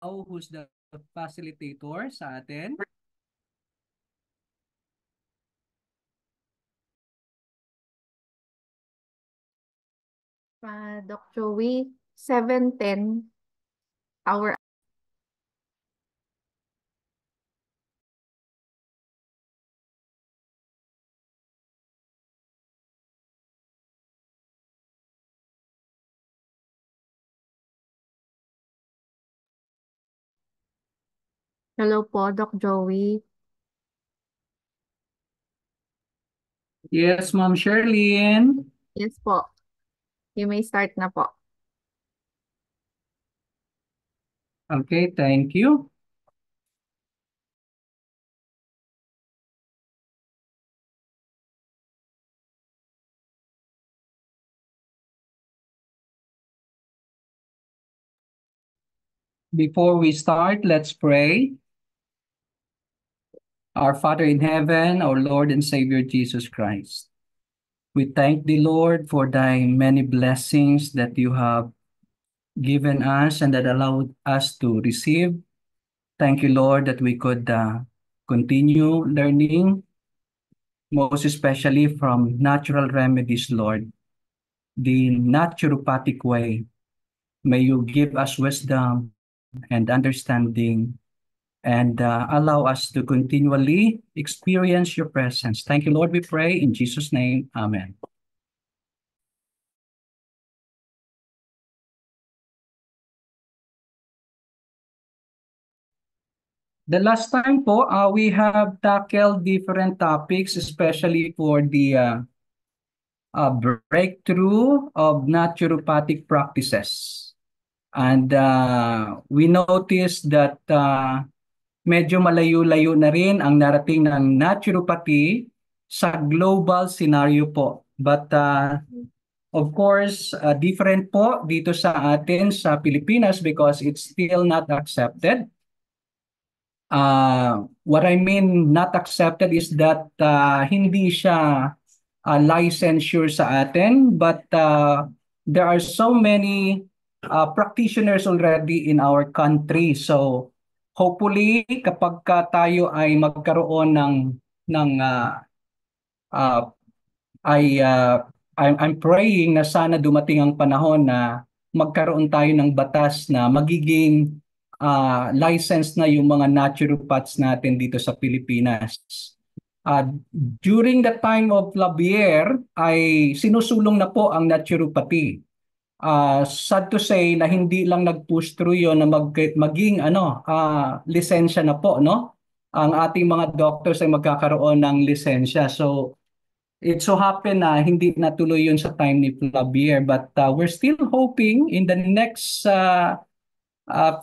who's the facilitator sa atin. Doc Joey, 7:10 hour. Hello po, Doc Joey. Yes, Ma'am Sherlyn. Yes po. You may start na po. Okay, thank you. Before we start, let's pray. Our Father in heaven, our Lord and Savior Jesus Christ, we thank the Lord for thy many blessings that you have given us and that allowed us to receive. Thank you, Lord, that we could continue learning, most especially from natural remedies, Lord, the naturopathic way. May you give us wisdom and understanding and allow us to continually experience your presence. Thank you, Lord, we pray in Jesus' name. Amen. The last time po, we have tackled different topics, especially for the breakthrough of naturopathic practices. And we noticed that medyo malayo-layo na rin ang narating ng naturopathy sa global scenario po. But of course, different po dito sa atin sa Pilipinas because it's still not accepted. What I mean not accepted is that hindi siya licensure sa atin, but there are so many practitioners already in our country. So hopefully kapag tayo ay magkaroon ng uh, I'm praying na sana dumating ang panahon na magkaroon tayo ng batas na magiging licensed na yung mga naturopaths natin dito sa Pilipinas. During the time of Labier ay sinusulong na po ang naturopathy. Sad to say na hindi lang nag-push through yon na maging lisensya na po, no? Ang ating mga doctors ay magkakaroon ng lisensya. So it so happen na hindi natuloy yun sa time ni Flavier, but we're still hoping in the next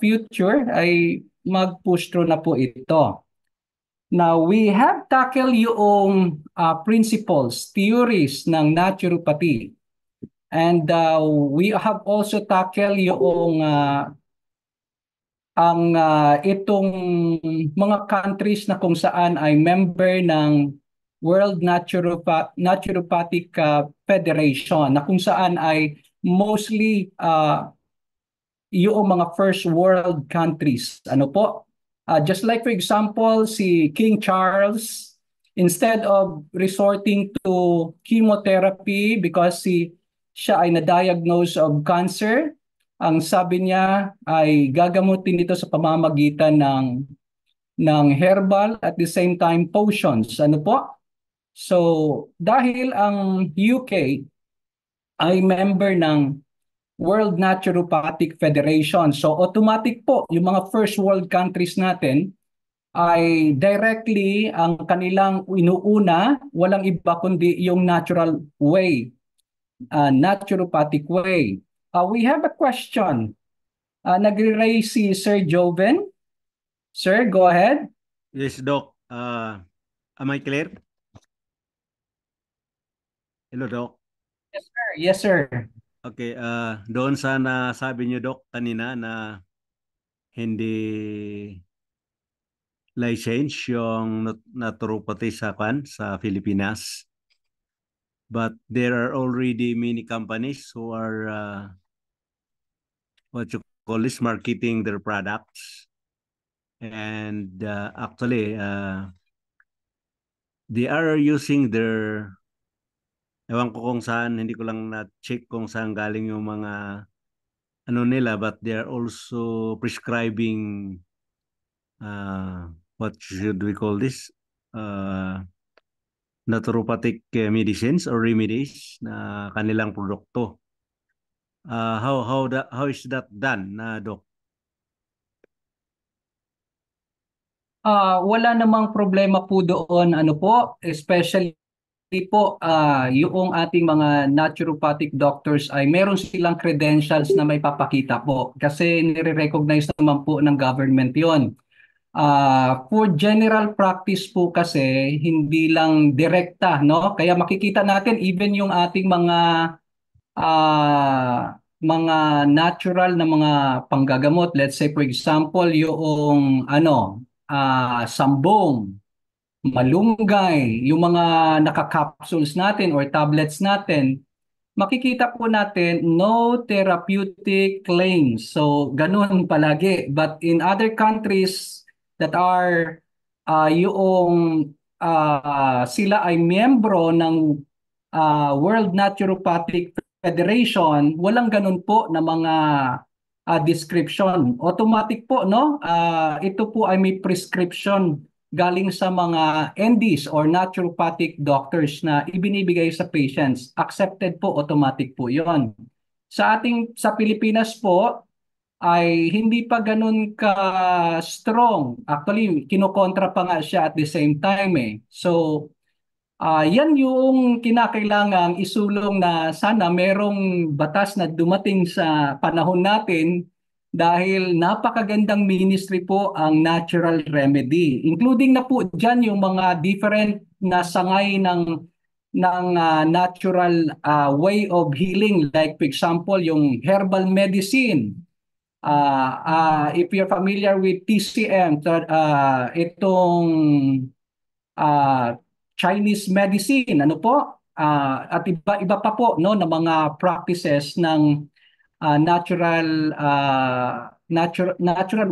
future ay mag-push through na po ito. Now, we have tackled yung principles, theories ng naturopathy. And we have also tackled yung itong mga countries na kung saan ay member ng World Naturopathic Federation na kung saan ay mostly yung mga first world countries. Ano po? Just like for example, si King Charles, instead of resorting to chemotherapy because siya ay na-diagnose of cancer, ang sabi niya ay gagamutin ito sa pamamagitan ng herbal at the same time potions. Ano po? So, dahil ang UK ay member ng World Naturopathic Federation, so automatic po yung mga first world countries natin ay directly ang kanilang inuuna, walang iba kundi yung natural way, naturopathic way. We have a question. Nagre-raise si Sir Joven. Sir, go ahead. Yes, Doc. Am I clear? Hello, Doc. Yes, sir. Yes, sir. Okay, doon sa nasabi niyo, Doc, kanina na hindi license yung naturopathy sa Pilipinas. But there are already many companies who are what you call this, marketing their products. And actually, they are using their, ewan ko kung saan, hindi ko lang na-check kung saan galing yung mga ano nila, but they are also prescribing what should we call this? Naturopathic medicines or remedies na kanilang produkto. How is that done, Doc? Wala namang problema po doon, ano po, especially po yung ating mga naturopathic doctors ay meron silang credentials na may papakita po kasi nire-recognize naman po ng government yon. For general practice po kasi hindi lang direkta, no? Kaya makikita natin even yung ating mga natural na mga panggagamot, let's say for example yung sambong, malunggay, yung mga naka-capsules natin or tablets natin, makikita po natin no therapeutic claims. So, ganun palagi. But in other countries that are sila ay miyembro ng World Naturopathic Federation, walang ganun po na mga description. Automatic po, no? Ito po ay may prescription galing sa mga NDs or naturopathic doctors na ibinibigay sa patients. Accepted po, automatic po 'yon. Sa Pilipinas po ay hindi pa ganun ka strong. Actually, kinokontra pa nga siya at the same time eh. So, yan yung kinakailangang isulong na sana merong batas na dumating sa panahon natin dahil napakagandang ministry po ang natural remedy. Including na po dyan yung mga different na sangay ng natural way of healing. Like for example, yung herbal medicine. If you're familiar with TCM, itong uh, Chinese medicine, ano po? At iba pa po no na mga practices ng natural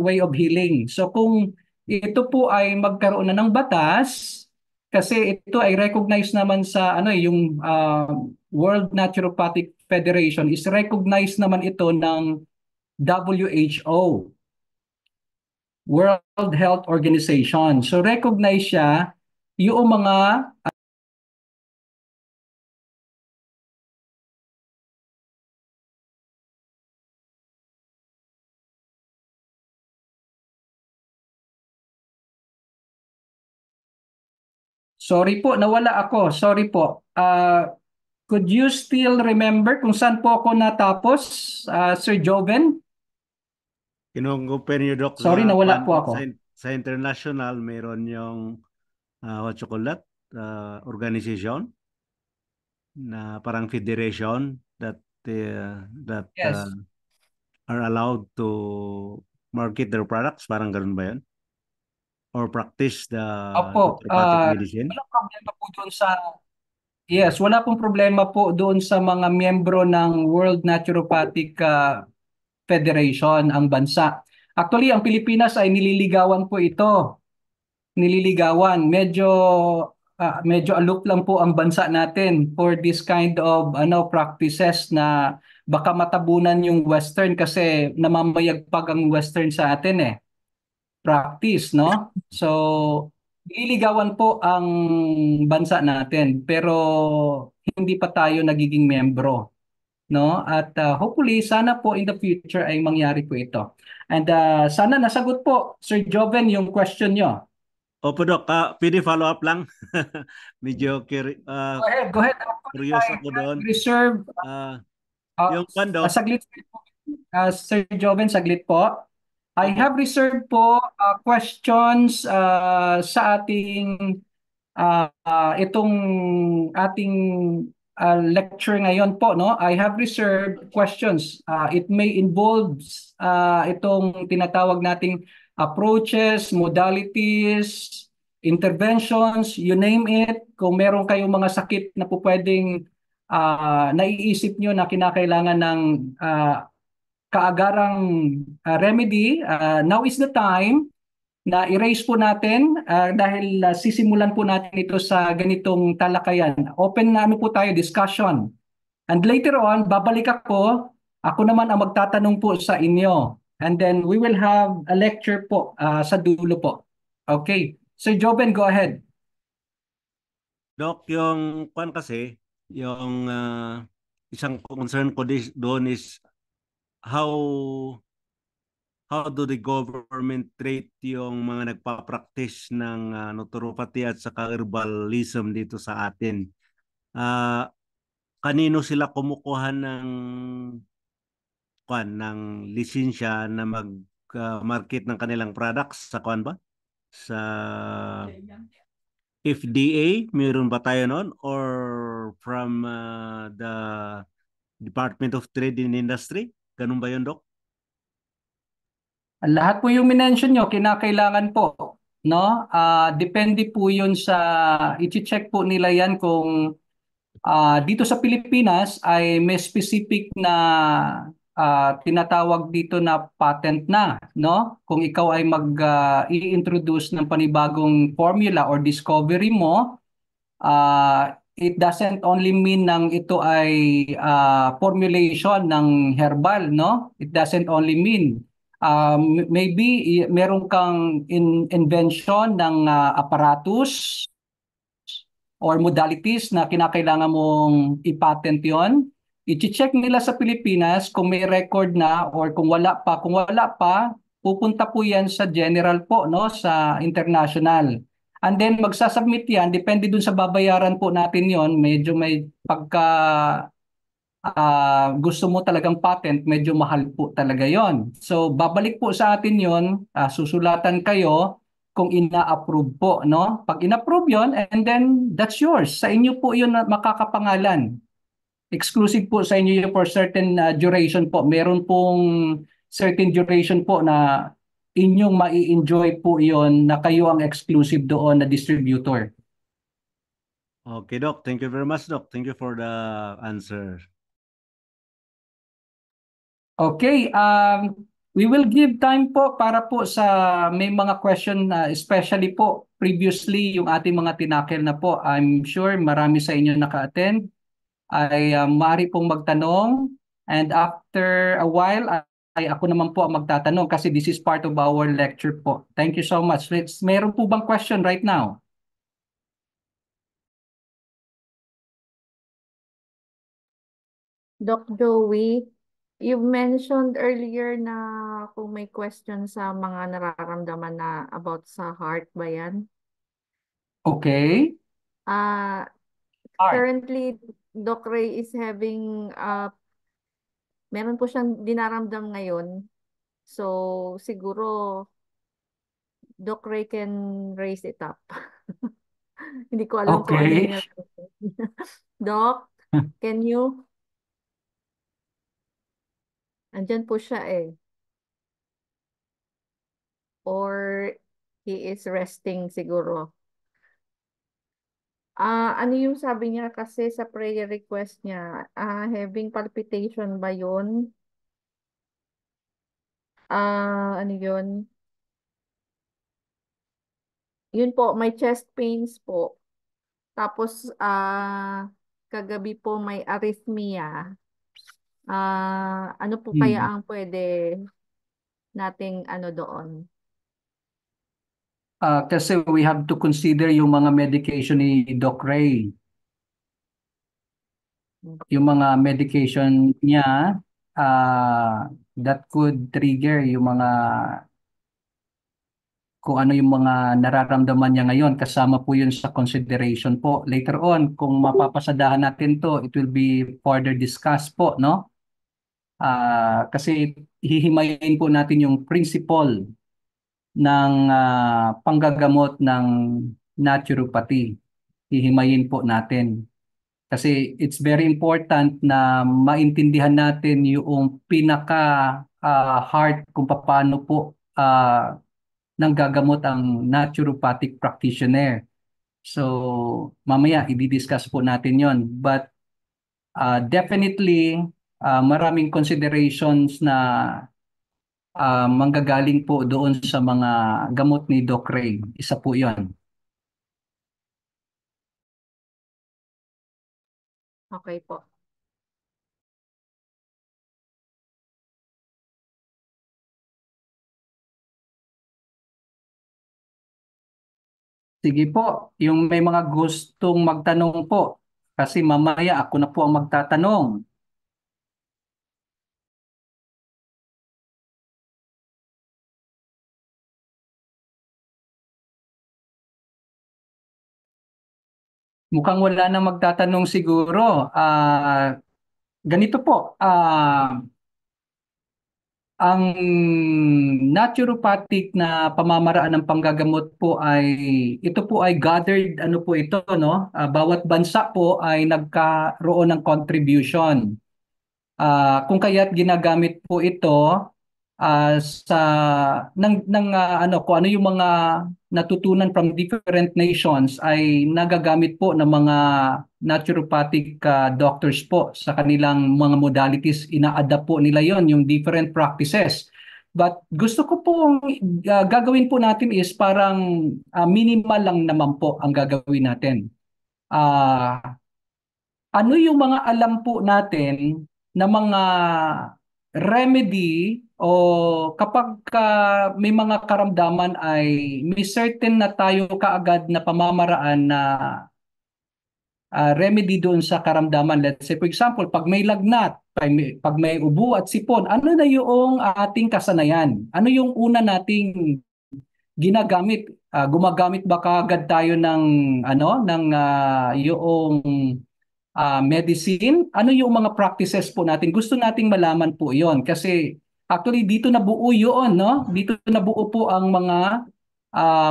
way of healing. So kung ito po ay magkaroon na ng batas kasi ito ay recognized naman sa yung World Naturopathic Federation is recognized naman ito ng WHO, World Health Organization. So recognize siya yung mga Sorry po, nawala ako. Sorry po. Could you still remember kung saan po ako natapos, Sir Joven? Kino-compare niyo, Doc, Sorry, nawala po ako. sa international, meron yung what you call that? Organization na parang federation that Yes. are allowed to market their products. Parang ganun ba yun? Or practice the Opo, naturopathic medicine? walang problema po doon sa Yes, wala pong problema po doon sa mga miyembro ng World Naturopathic Federation ang bansa. Actually, ang Pilipinas ay nililigawan po ito. Nililigawan. Medyo aloof lang po ang bansa natin for this kind of practices na baka matabunan yung Western kasi namamayagpag ang Western sa atin eh. Practice, no? So, nililigawan po ang bansa natin pero hindi pa tayo nagiging membro, no? At hopefully sana po in the future ay mangyari po ito. And sana nasagot po Sir Joven yung question nyo. Opo, Doc. Pwede follow up lang. Medyo Go ahead. curious ako doon. Reserve Yung Doc. saglit Sir Joven, saglit po. I have reserved po questions sa ating itong ating lecture ngayon po, no? I have reserved questions. It may involve itong tinatawag nating approaches, modalities, interventions, you name it. Kung meron kayong mga sakit na po pwedeng naiisip nyo na kinakailangan ng kaagarang remedy, now is the time na i-raise po natin dahil sisimulan po natin ito sa ganitong talakayan. Open na ano po tayo, discussion. And later on, babalik ako naman ang magtatanong po sa inyo. And then we will have a lecture po sa dulo po. Okay. Sir Joven, go ahead. Doc, yung kwan kasi, yung isang concern ko doon is how do the government treat yung mga nagpa-practice ng naturopathy at saka herbalism dito sa atin? Kanino sila kumukuha ng lisensya na mag-market ng kanilang products sa kwan ba? Sa FDA, meron ba tayo noon? Or from the Department of Trade and Industry? Ganun ba yun, Doc? Lahat po yung minention nyo, kinakailangan po. No? Depende po yun sa, i-check po nila yan kung dito sa Pilipinas ay may specific na tinatawag dito na patent na, no? Kung ikaw ay i-introduce ng panibagong formula or discovery mo, it doesn't only mean nang ito ay formulation ng herbal, no? It doesn't only mean maybe meron kang invention ng apparatus or modalities na kinakailangan mong i-patent yon. I-check nila sa Pilipinas kung may record na or kung wala pa. Kung wala pa, pupunta po yan sa general po, no, sa international. And then magsasubmit yan, depende dun sa babayaran po natin yon. Medyo may pagka gusto mo talagang patent, medyo mahal po talaga yon. So babalik po sa atin yon, susulatan kayo kung ina-approve po, no? Pag ina-approve yon, and then that's yours. Sa inyo po yun na makakapangalan. Exclusive po sa inyo yun for certain duration po. Meron pong certain duration po na inyong mai-enjoy po yon na kayo ang exclusive doon na distributor. Okay, Doc. Thank you very much, Doc. Thank you for the answer. Okay, we will give time po para po sa may mga question, especially po previously yung ating mga tinakil na po. I'm sure marami sa inyo naka-attend ay maaari pong magtanong, and after a while ay ako naman po ang magtatanong kasi this is part of our lecture po. Thank you so much. Meron po bang question right now? Doc Joey, you mentioned earlier na kung may question sa mga nararamdaman na about sa heart ba yan? Okay. Uh, Heart. Currently, Doc Ray is having, meron po siyang dinaramdam ngayon. So, siguro, Doc Ray can raise it up. Hindi ko alam kung ano Okay. yung Doc, can you? Andyan po siya eh. Or he is resting siguro. Ano yung sabi niya kasi sa prayer request niya? Having palpitation ba yun? Ano yun? Yun po, may chest pains po. Tapos, kagabi po may arrhythmia. Ano po kaya ang pwede nating ano doon? Kasi we have to consider yung mga medication ni Doc Ray. Yung mga medication niya that could trigger yung mga kung ano yung mga nararamdaman niya ngayon, kasama po yun sa consideration po. Later on, kung mapapasadahan natin to, it will be further discussed po, no? Kasi hihimayin po natin yung principle ng panggagamot ng naturopathy. Hihimayin po natin. Kasi it's very important na maintindihan natin yung pinaka-heart kung paano po nanggagamot ang naturopathic practitioner. So, mamaya i-discuss po natin yon. But definitely, maraming considerations na manggagaling po doon sa mga gamot ni Doc Ray. Isa po 'yon. Okay po. Sige po, yung may mga gustong magtanong po, kasi mamaya ako na po ang magtatanong. Mukhang wala na magtatanong siguro. Ganito po, ang naturopathic na pamamaraan ng panggagamot po ay ito po ay gathered ano po ito no. Bawat bansa po ay nagkaroon ng contribution. Kung kaya't ginagamit po ito sa ano kung ano yung mga natutunan from different nations ay nagagamit po ng mga naturopathic doctors po sa kanilang mga modalities. Ina-adapt po nila yon yung different practices. But gusto ko po gagawin po natin is parang minimal lang naman po ang gagawin natin. Ano yung mga alam po natin na mga remedy o kapag may mga karamdaman ay may certain na tayo kaagad na pamamaraan na remedy doon sa karamdaman. Let's say for example, pag may lagnat, pag may ubo at sipon, ano na yung ating kasanayan? Ano yung una nating ginagamit? Gumagamit ba kaagad tayo ng yung medicine? Ano yung mga practices po natin? Gusto nating malaman po 'yon kasi actually dito nabuo 'yon, no? Dito nabuo po ang mga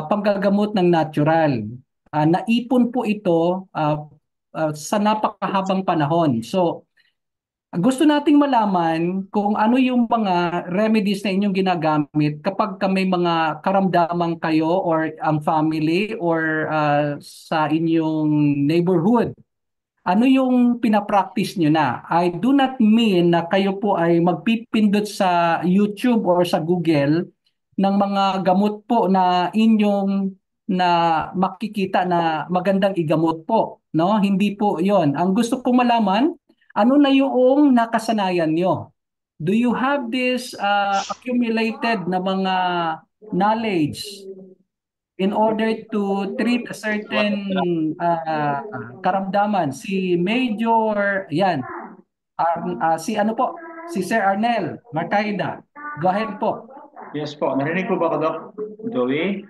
panggagamot ng natural. Naipon po ito sa napakahabang panahon. So, gusto nating malaman kung ano yung mga remedies na inyong ginagamit kapag may mga karamdaman kayo or ang family or sa inyong neighborhood. Ano yung pinapractice nyo na? I do not mean na kayo po ay magpipindot sa YouTube or sa Google ng mga gamot po na inyong na makikita na magandang igamot po, no? Hindi po 'yon. Ang gusto kong malaman, ano na yung nakasanayan nyo? Do you have this accumulated na mga knowledge in order to treat a certain karamdaman? Si Major, yan, si ano po, si Sir Arnel Marcaida. Go ahead po. Yes po. Narinig po ba ako, Doc? Joey?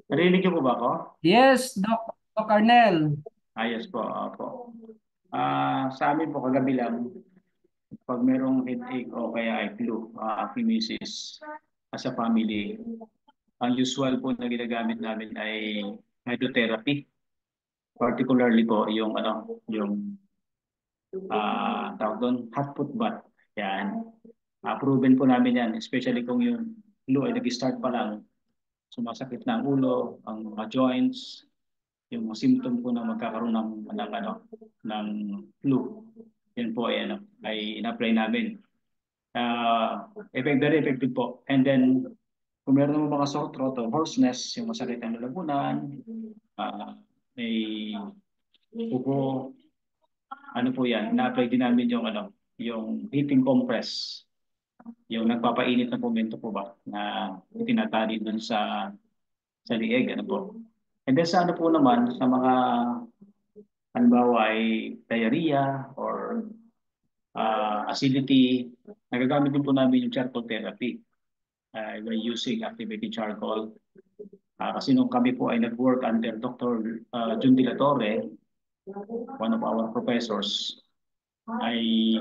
Narinig niyo po ba ako? Yes, Doc Arnel. Yes po. Opo. Sa amin po kagabi lang, pag merong headache o kaya ay flu, phimosis as a family, ang usual po na ginagamit namin ay hydrotherapy. Particularly po yung tawag doon, hot foot bath. Yan. Proven po namin yan, especially kung yung flu ay nag-start pa lang, sumasakit na ang ulo, ang mga joints, yung mga symptom po na magkakaroon ng flu. Yan po ay in-apply namin. Very effective po. And then, kung meron naman mga sore throat o hoarseness, yung masakit ang lalamunan, may ubo, ano po yan, na-apply din namin yung heating compress, yung nagpapainit na momento po ba na itinatali dun sa lieg, ano po. And then sa ano po naman, sa mga halimbawa ay diarrhea or acidity, nagagamit din po namin yung charcoal therapy by using activated charcoal. Kasi nung kami po ay nag-work under Dr. Jun De La Torre, one of our professors, ay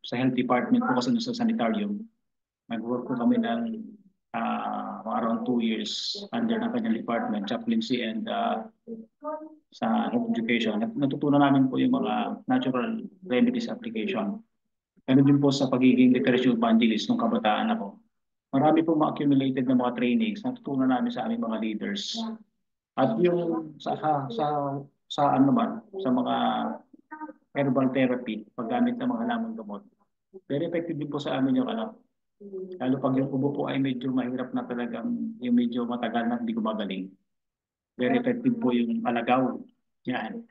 sa health department po kasi sa sanitarium, nag-work po kami ng around 2 years under ng kanyang department, chaplaincy and sa health education. Natutunan namin po yung mga natural remedies application. Ganun din po sa pagiging recreational evangelist nung kabataan ako. Marami po ma-accumulated na mga trainings na natutunan namin sa aming mga leaders. At yung sa ano naman, sa mga herbal therapy, paggamit ng mga halamang gamot. Very effective din po sa amin yung lalo pag yung ubo po ay medyo mahirap na talagang, yung medyo matagal na hindi gumagaling. Very effective po yung alagaw. Yan.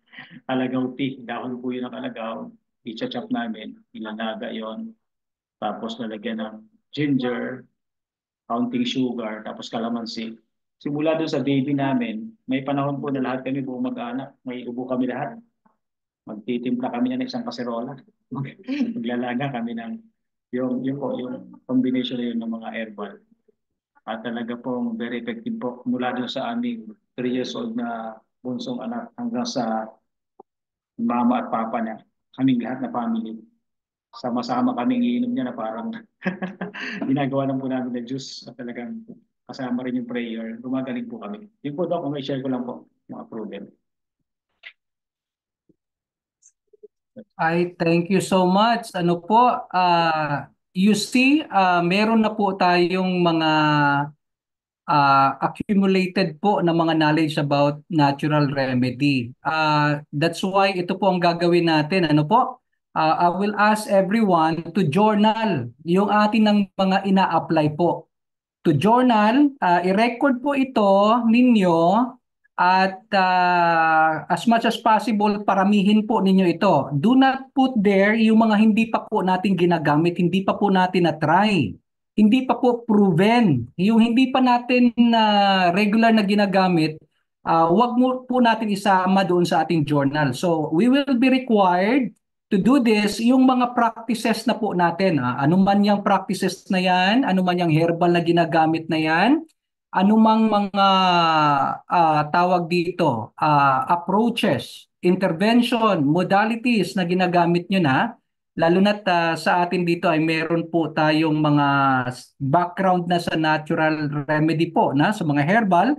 Alagaw tea. Dahon po yun ng alagaw. I-chop namin. Ilalaga yon. Tapos lalagyan ng ginger, counting sugar, tapos calamansi. Simula doon sa baby namin, may panahon po na lahat kami buong mag-anak. May ubo kami lahat. Magtitimpla kami ng isang kaserola. Maglalaga kami ng yung combination na yun ng mga herbal. At talaga pong very effective po mula doon sa aming 3 years old na bunsong anak hanggang sa mama at papa niya. Kaming lahat na family. Sama-sama kaming iinom niya na parang ginagawa lang po namin na juice at talagang kasama rin yung prayer. Gumagaling po kami. Yun po, Doc, kung may share ko lang po mga proven. I thank you so much. Ano po, you see, meron na po tayong mga accumulated po na mga knowledge about natural remedy. That's why ito po ang gagawin natin. Ano po? I will ask everyone to journal yung atin ng mga ina-apply po. To journal, i-record po ito ninyo at as much as possible, paramihin po ninyo ito. Do not put there yung mga hindi pa po natin ginagamit, hindi pa po natin na-try, hindi pa po proven. Yung hindi pa natin na regular na ginagamit, wag mo po natin isama doon sa ating journal. So we will be required to do this, yung mga practices na po natin. Ano man yung practices na yan, ano man yung herbal na ginagamit na yan, anumang mga tawag dito, approaches, intervention, modalities na ginagamit nyo na, lalo na sa atin dito ay meron po tayong mga background na sa natural remedy po, na sa mga herbal,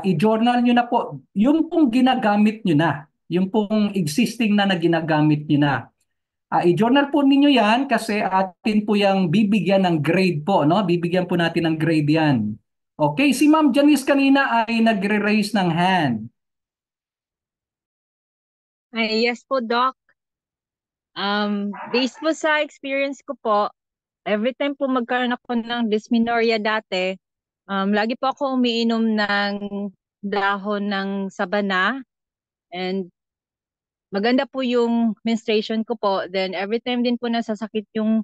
i-journal nyo na po yung pong ginagamit nyo na, yung pong existing na ginagamit nyo na. I-journal po ninyo yan kasi atin po yung bibigyan ng grade po, no? Bibigyan po natin ng grade yan. Okay, si Ma'am Janice kanina ay nagre-raise ng hand. Ay, yes po, Doc. Based po sa experience ko po, every time po magkaroon ako ng dysmenorrhea dati, lagi po ako umiinom ng dahon ng sabana and maganda po yung menstruation ko po. Then every time din po nasasakit yung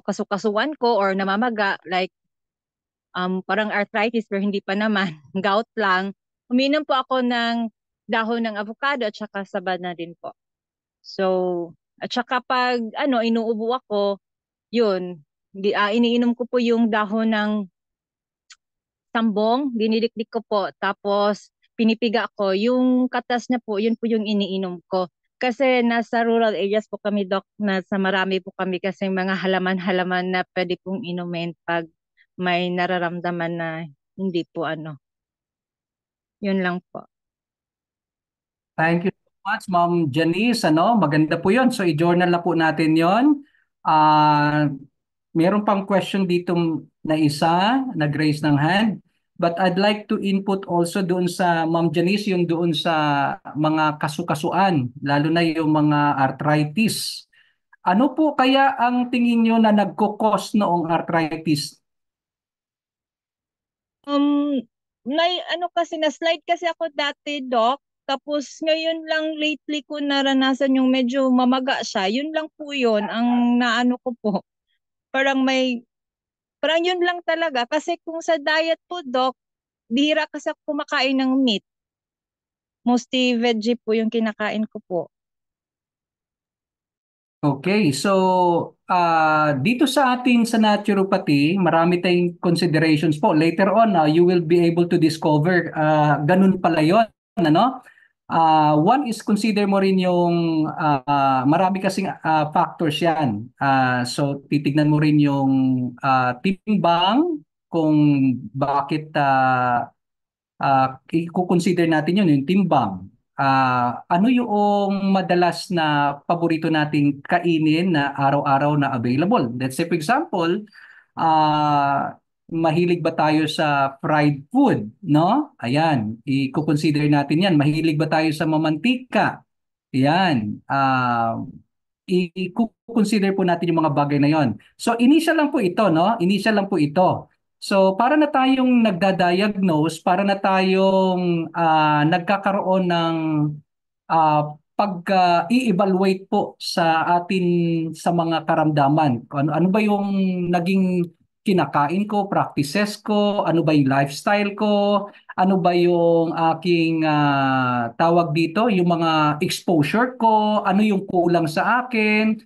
kasukasuan ko or namamaga, like parang arthritis pero hindi pa naman, gout lang. Umiinom po ako ng dahon ng avocado at saka sabana din po. So, at saka pag inuubo ako, yun, iniinom ko po yung dahon ng tambong, dinidikdik ko po, tapos pinipiga ko. Yung katas niya po, yun po yung iniinom ko. Kasi nasa rural areas po kami, Doc, nasa marami po kami kasi mga halaman-halaman na pwede pong inumin pag may nararamdaman na hindi po Yun lang po. Thank you so much, Ma'am Janice. Maganda po yun. So, i-journal na po natin yon. Meron pang question dito na isa, nag-raise ng hand. But I'd like to input also doon sa Ma'am Janice, yung doon sa mga kasukasuan, lalo na yung mga arthritis. Ano po kaya ang tingin nyo na nagkukos noong arthritis? Kasi na-slide kasi ako dati, Doc. Tapos ngayon lang lately ko naranasan yung medyo mamaga siya. Yun lang po yun ang naano ko po. Parang yun lang talaga. Kasi kung sa diet po, Doc, bihira kasi ako kumakain ng meat. Mostly veggie po yung kinakain ko po. Okay, so dito sa atin sa naturopathy, marami tayong considerations po. Later on, you will be able to discover ganun pala yun, ano? One is consider mo rin yung marami kasing factors yan. So titignan mo rin yung timbang kung bakit i-consider natin yun, yung timbang. Ano yung madalas na paborito nating kainin na araw-araw na available? Let's say for example, mahilig ba tayo sa fried food, no? Ayan, i-consider natin yan. Mahilig ba tayo sa mamantika? Yan. I-consider po natin yung mga bagay na yon. So initial lang po ito, no? Initial lang po ito. So para na tayong nagda-diagnose, para na tayong nagkakaroon ng pag-i-evaluate po sa atin sa mga karamdaman. Ano ba yung naging kinakain ko, practices ko, ano ba yung lifestyle ko, ano ba yung aking tawag dito, yung mga exposure ko, ano yung kulang sa akin,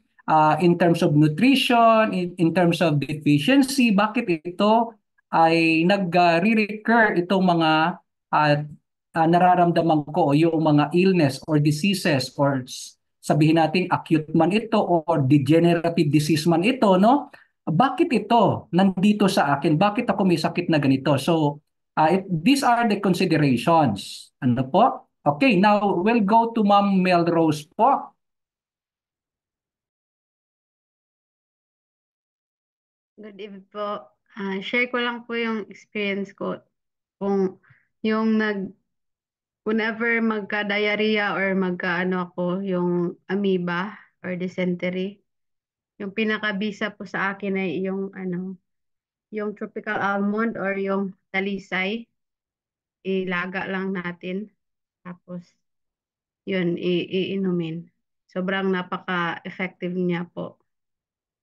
in terms of nutrition, in terms of deficiency, bakit ito ay nag-recur itong mga nararamdaman ko o yung mga illness or diseases or sabihin natin acute man ito or degenerative disease man ito, no? Bakit ito nandito sa akin? Bakit ako may sakit na ganito? So, these are the considerations. Ano po? Okay, now we'll go to Ma'am Melrose po. Good evening po. Share ko lang po yung experience ko. Kung yung whenever magka-diarrhea or magka-ano ako, yung amoeba or dysentery, yung pinakabisa po sa akin ay yung yung tropical almond or yung talisay. Ilaga lang natin. Tapos, yun, iinumin. Sobrang napaka-effective niya po.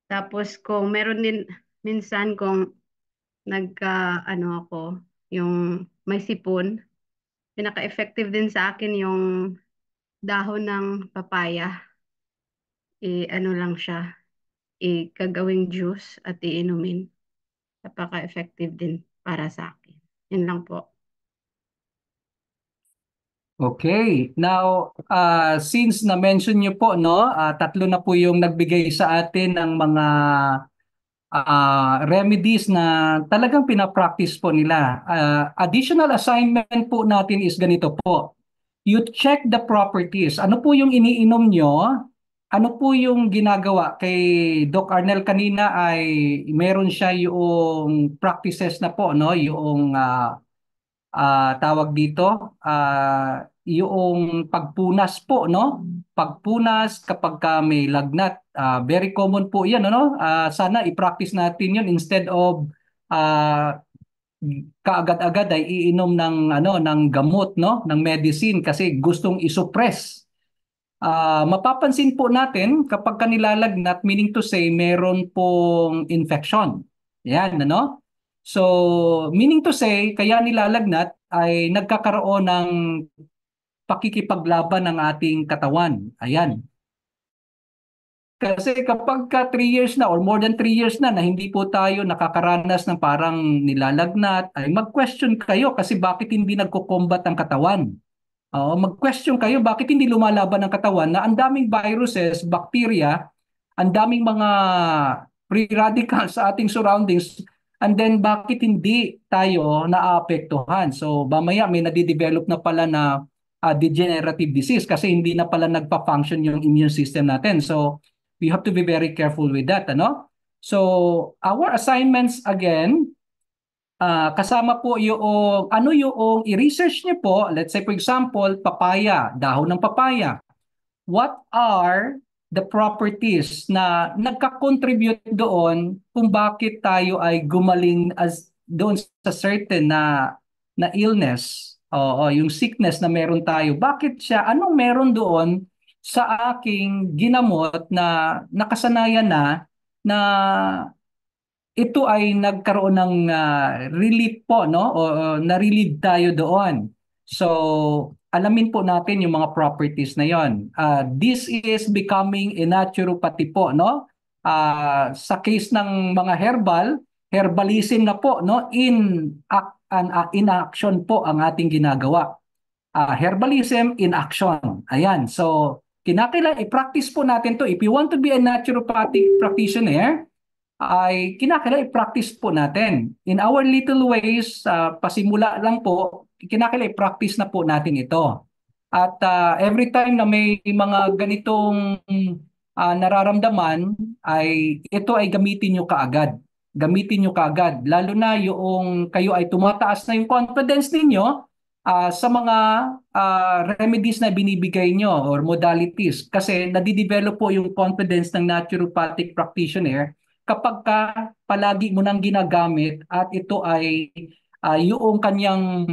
Tapos, kung meron din, minsan kung ako, yung may sipon, pinaka-effective din sa akin yung dahon ng papaya. Ano lang siya, gagawing juice at iinumin. Napaka-effective din para sa akin. Yun lang po. Okay. Now, since na-mention niyo po, no, tatlo na po yung nagbigay sa atin ng mga remedies na talagang pinapractice po nila. Additional assignment po natin is ganito po. You check the properties. Ano po yung iniinom nyo? Ano po yung ginagawa? Kay Doc Arnel kanina ay meron siya yung practices na po, no? Yung tawag dito, yung pagpunas po, no? Pagpunas kapag ka may lagnat, very common po 'yan, ano? Sana i-practice natin 'yun instead of ah, kaagad-agad ay iinom ng ng gamot, no? Ng medicine kasi gustong isuppress. Mapapansin po natin kapag ka nilalagnat, meaning to say meron pong infection. Yan, ano? So, meaning to say, kaya nilalagnat ay nagkakaroon ng pakikipaglaban ng ating katawan. Ayan. Kasi kapag ka 3 years na or more than 3 years na hindi po tayo nakakaranas ng parang nilalagnat, ay mag-question kayo kasi bakit hindi nagko-combat ang katawan. Mag-question kayo bakit hindi lumalaban ang katawan na ang daming viruses, bacteria, ang daming mga free radicals sa ating surroundings, and then bakit hindi tayo naapektuhan. So mamaya may nadidevelop na pala na degenerative disease kasi hindi na pala nagpa-function yung immune system natin. So we have to be very careful with that, ano? So our assignments again, kasama po yung ano yung i-research niyo po, let's say for example, papaya, dahon ng papaya. What are the properties na nagka-contribute doon kung bakit tayo ay gumaling as doon sa certain na illness o yung sickness na meron tayo. Bakit siya? Anong meron doon sa aking ginamot na nakasanayan na ito ay nagkaroon ng relief po, no? O na-relieve tayo doon. So, alamin po natin yung mga properties na yon. This is becoming a naturopathy po, no? Sa case ng mga herbalism na po, no? In action po ang ating ginagawa. Herbalism in action. Ayan. So, kinakailangan i-practice po natin to. If you want to be a naturopathic practitioner, ay kinakailangan i-practice po natin. In our little ways, pasimula lang po, kinakailangan i-practice na po natin ito. At every time na may mga ganitong nararamdaman, ay ito ay gamitin nyo kaagad. Gamitin nyo kaagad. Lalo na yung kayo ay tumataas na yung confidence ninyo, sa mga remedies na binibigay nyo or modalities kasi nadidevelop po yung confidence ng naturopathic practitioner kapag ka palagi mo nang ginagamit at ito ay yung kanyang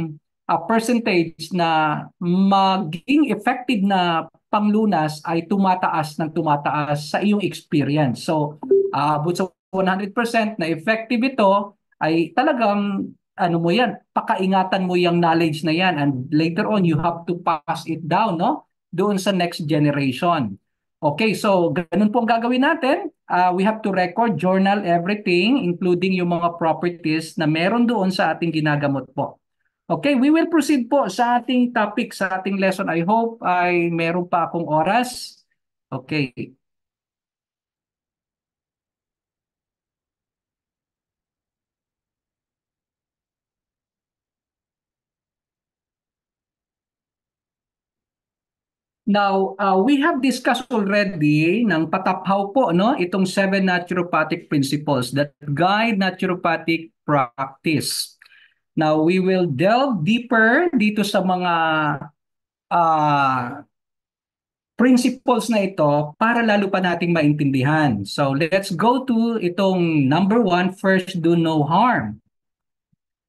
percentage na maging effective na panglunas ay tumataas ng tumataas sa iyong experience. So, aabot sa 100% na effective ito ay talagang ano mo yan, pakaingatan mo yung knowledge na yan and later on you have to pass it down, no? Doon sa next generation. Okay, so ganun po ang gagawin natin. We have to record, journal everything, including yung mga properties na meron doon sa ating ginagamot po. Okay, we will proceed po sa ating topic, sa ating lesson. I hope ay meron pa akong oras. Okay. Now, we have discussed already ng pataphaw po, no? Itong 7 naturopathic principles that guide naturopathic practice. Now, we will delve deeper dito sa mga principles na ito para lalo pa nating maintindihan. So, let's go to itong number 1, first, do no harm.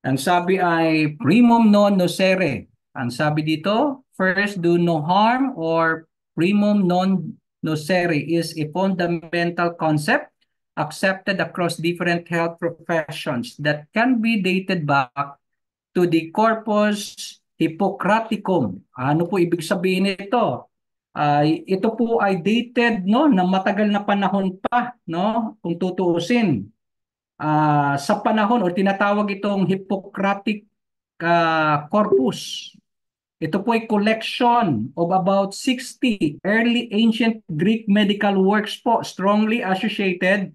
Ang sabi ay primum non nocere. Ang sabi dito, first do no harm or primum non nocere is a fundamental concept accepted across different health professions that can be dated back to the Corpus Hippocraticum. Ano po ibig sabihin nito? Ito po ay dated no na matagal na panahon pa no kung tutuusin sa panahon o tinatawag itong Hippocratic corpus. Ito po ay collection of about 60 early ancient Greek medical works po strongly associated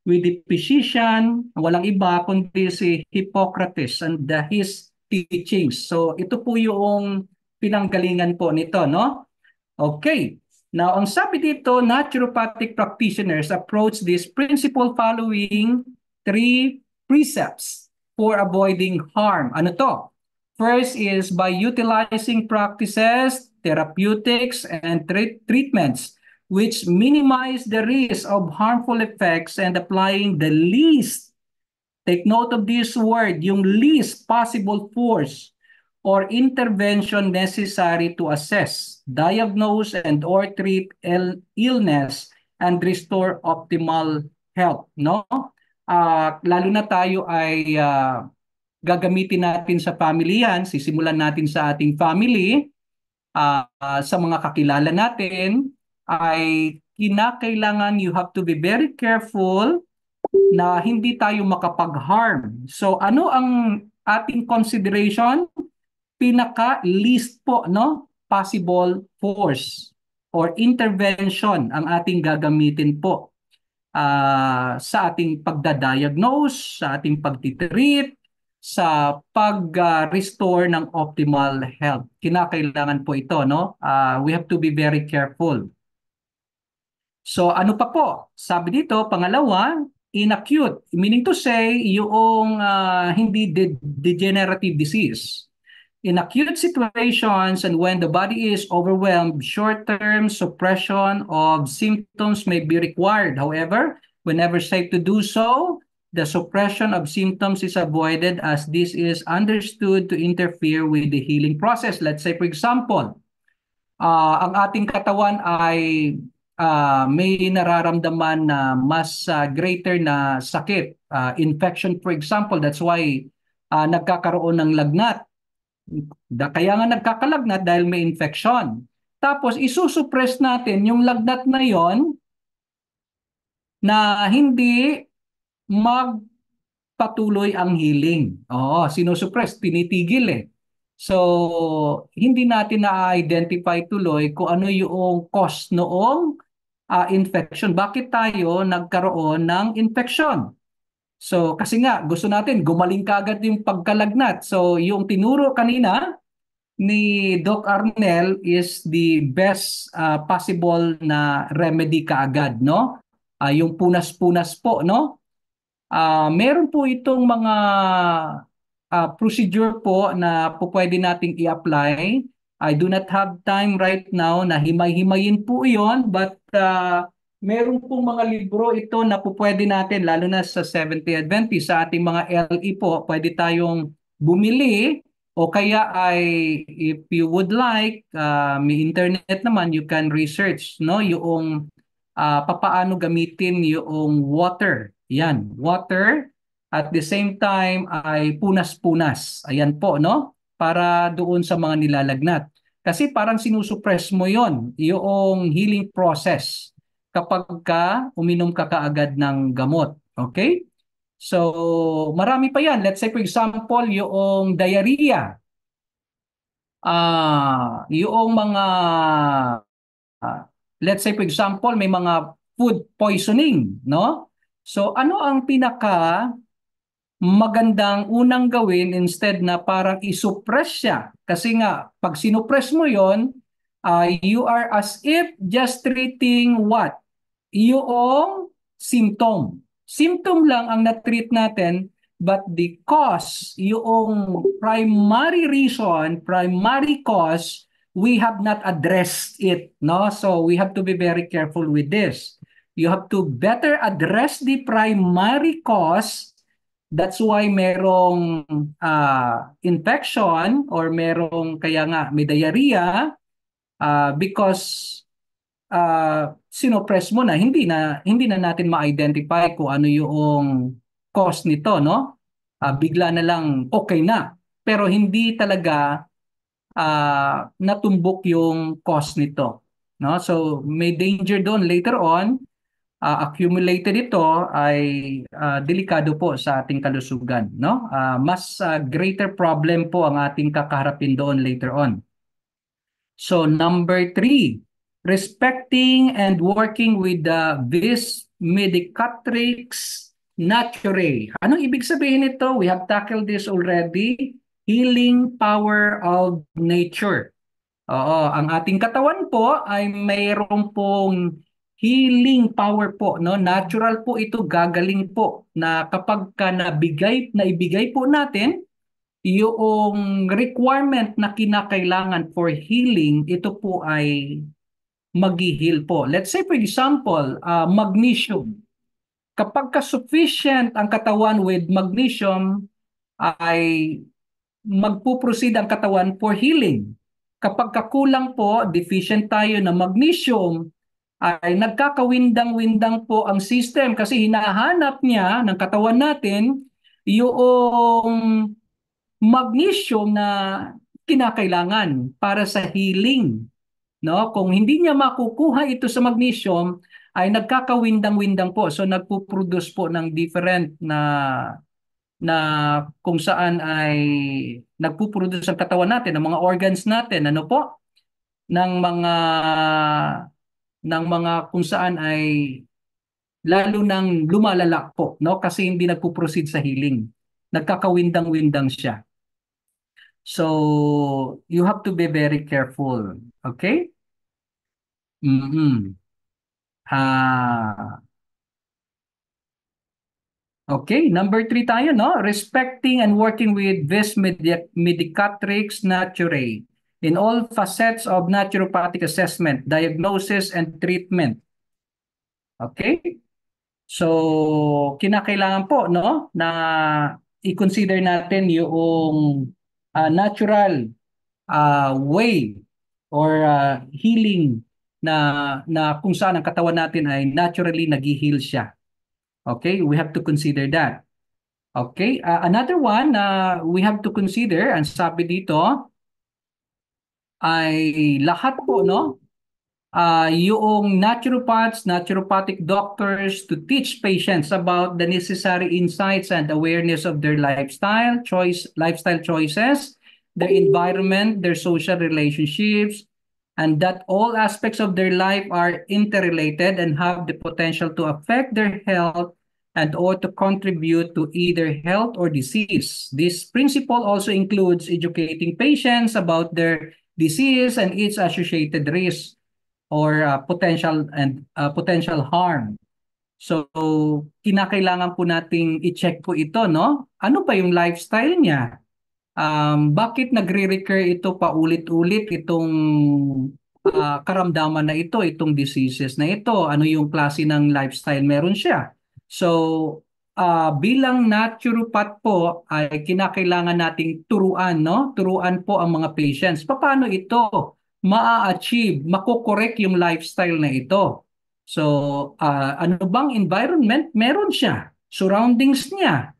with the physician, walang iba kundi si Hippocrates and his teachings. So ito po yung pinanggalingan po nito, no? Okay. Now, ang sabi dito, naturopathic practitioners approach this principle following 3 precepts for avoiding harm. Ano to? First is by utilizing practices, therapeutics, and treatments which minimize the risk of harmful effects and applying the least, take note of this word, yung least possible force or intervention necessary to assess, diagnose, and or treat illness and restore optimal health. No? Lalo na tayo ay gagamitin natin sa family yan, sisimulan natin sa ating family, sa mga kakilala natin, ay kinakailangan you have to be very careful na hindi tayo makapag-harm. So ano ang ating consideration? Pinaka-least po, no? Possible force or intervention ang ating gagamitin po sa ating pagdadiagnose, sa ating pagtitreat, sa pag-restore ng optimal health. Kinakailangan po ito, no? We have to be very careful. So ano pa po? Sabi dito, pangalawa, inacute, meaning to say, yung hindi degenerative disease. In acute situations and when the body is overwhelmed, short-term suppression of symptoms may be required. However, whenever safe to do so, the suppression of symptoms is avoided as this is understood to interfere with the healing process. Let's say, for example, ang ating katawan ay may nararamdaman na mas greater na sakit, infection for example. That's why nagkakaroon ng lagnat. Kaya nga nagkakalagnat dahil may infection. Tapos isusuppress natin yung lagnat na yon na hindi magpatuloy ang healing. Oo, sinusuppress, tinitigil eh. So, hindi natin na-identify tuloy kung ano yung cause noong infection. Bakit tayo nagkaroon ng infection? So, kasi nga, gusto natin gumaling kaagad yung pagkalagnat. So, yung tinuro kanina ni Doc Arnel is the best possible na remedy kaagad, no? Yung punas-punas po, no? Meron po itong mga procedure po na po pwede nating i-apply. I do not have time right now na himay-himayin po iyon, but meron pong mga libro ito na po pwede natin, lalo na sa Seventh-day Adventist, sa ating mga LE po, pwede tayong bumili, o kaya ay if you would like, may internet naman, you can research, no, yung papaano gamitin yung water. Yan, water. At the same time ay punas-punas. Ayan po, no? Para doon sa mga nilalagnat. Kasi parang sinusuppress mo yon, yung healing process kapag ka uminom ka kaagad ng gamot. Okay? So, marami pa yan. Let's say for example, yung diarrhea. Yung mga let's say for example, may mga food poisoning, no? So, ano ang pinaka magandang unang gawin instead na parang isuppress siya? Kasi nga, pag sinupress mo yon, you are as if just treating what? Yung symptom. Symptom lang ang na-treat natin, but the cause, yung primary reason, primary cause, we have not addressed it, no? So we have to be very careful with this. You have to better address the primary cause. That's why merong infection or merong kaya nga may diarrhea, because sinopress mo na hindi na natin ma-identify kung ano yung cause nito, no? Bigla na lang okay na, pero hindi talaga natumbok yung cause nito, no? So may danger doon later on. Accumulated ito ay delikado po sa ating kalusugan, no? Mas greater problem po ang ating kakaharapin doon later on. So number 3, respecting and working with the vis medicatrix naturae. Anong ibig sabihin nito? We have tackled this already. Healing power of nature. Oo, ang ating katawan po ay mayroon pong healing power po, no? Natural po ito, gagaling po na kapag ka naibigay po natin yung requirement na kinakailangan for healing, ito po ay mag-heal po. Let's say for example, magnesium. Kapag ka-sufficient ang katawan with magnesium, ay magpuproceed ang katawan for healing. Kapag kakulang po, deficient tayo ng magnesium, ay nagkakawindang-windang po ang system kasi hinahanap niya ng katawan natin yung magnesium na kinakailangan para sa healing, no? Kung hindi niya makukuha ito sa magnesium, ay nagkakawindang-windang po. So nagpo-produce po ng different na kung saan ay nagpo-produce ang katawan natin, ng mga organs natin, ano po? ng mga kung saan ay lalo nang lumalala po, no? Kasi hindi nagpo-proceed sa healing. Nagkakawindang-windang siya. So, you have to be very careful. Okay? Okay, number 3 tayo, no? Respecting and working with vis medicatrix naturae in all facets of naturopathic assessment, diagnosis, and treatment. Okay? So, kinakailangan po, no, na i-consider natin yung natural way or healing na kung saan ang katawan natin ay naturally nag-heal siya. Okay, we have to consider that. Okay, another one we have to consider, ang sabi dito ay lahat po, no? Yung naturopaths, naturopathic doctors to teach patients about the necessary insights and awareness of their lifestyle choices, their environment, their social relationships, and that all aspects of their life are interrelated and have the potential to affect their health and or to contribute to either health or disease. This principle also includes educating patients about their disease and its associated risks or potential harm. So, kinakailangan po nating i-check po ito, no? Ano ba yung lifestyle niya? Bakit nagre-recur ito paulit-ulit itong karamdaman na ito, itong diseases na ito? Ano yung klase ng lifestyle meron siya? So, bilang naturopath po ay kinakailangan nating turuan, no? Turuan po ang mga patients. Paano ito maa-achieve, makokorek yung lifestyle na ito? So, ano bang environment meron siya? Surroundings niya.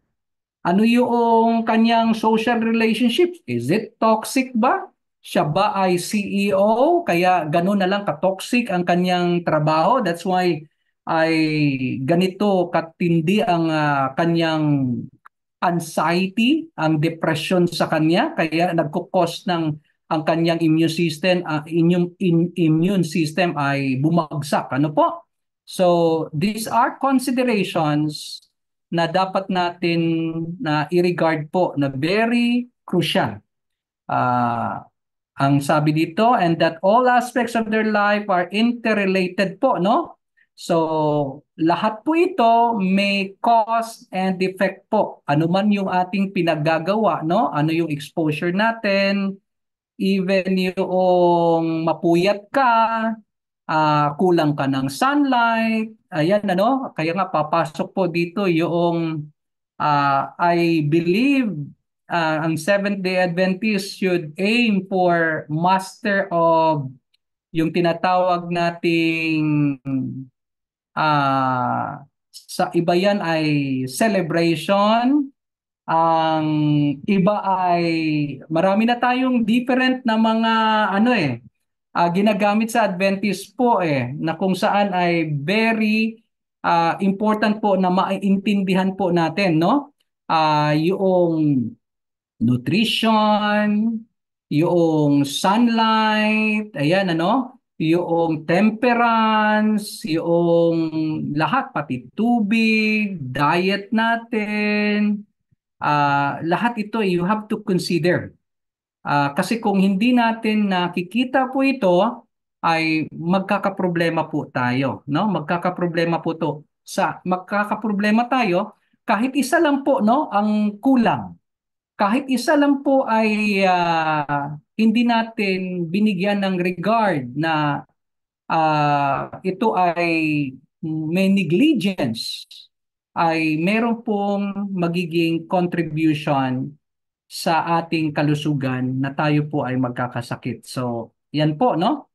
Ano yung kanyang social relationships? Is it toxic ba? Siya ba ay CEO? Kaya gano'n na lang ka-toxic ang kanyang trabaho. That's why ay ganito katindi ang kanyang anxiety, ang depression sa kanya. Kaya nagkukos ng ang kanyang immune system ay bumagsak. Ano po? So, these are considerations na dapat natin na i-regard po na very crucial. Ang sabi dito, and that all aspects of their life are interrelated po, no? So, lahat po ito may cause and effect po. Ano man yung ating pinaggagawa, no? Ano yung exposure natin, even yung mapuyat ka, kulang ka ng sunlight, ayan ano, kaya nga papasok po dito yung I believe ang Seventh-day Adventist should aim for master of yung tinatawag nating sa iba yan ay celebration, ang iba ay marami na tayong different na mga ano ginagamit sa Adventist po na kung saan ay very important po na maintindihan po natin, no? Yung nutrition, yung sunlight, ayan ano, yung temperance, yung lahat pati tubig, diet natin, lahat ito you have to consider. Kasi kung hindi natin nakikita po ito, ay magkakaproblema po tayo, no? Magkakaproblema tayo kahit isa lang po, no, ang kulang. Kahit isa lang po ay hindi natin binigyan ng regard na ito ay may negligence, ay meron pong magiging contribution sa ating kalusugan na tayo po ay magkakasakit. So, yan po, no?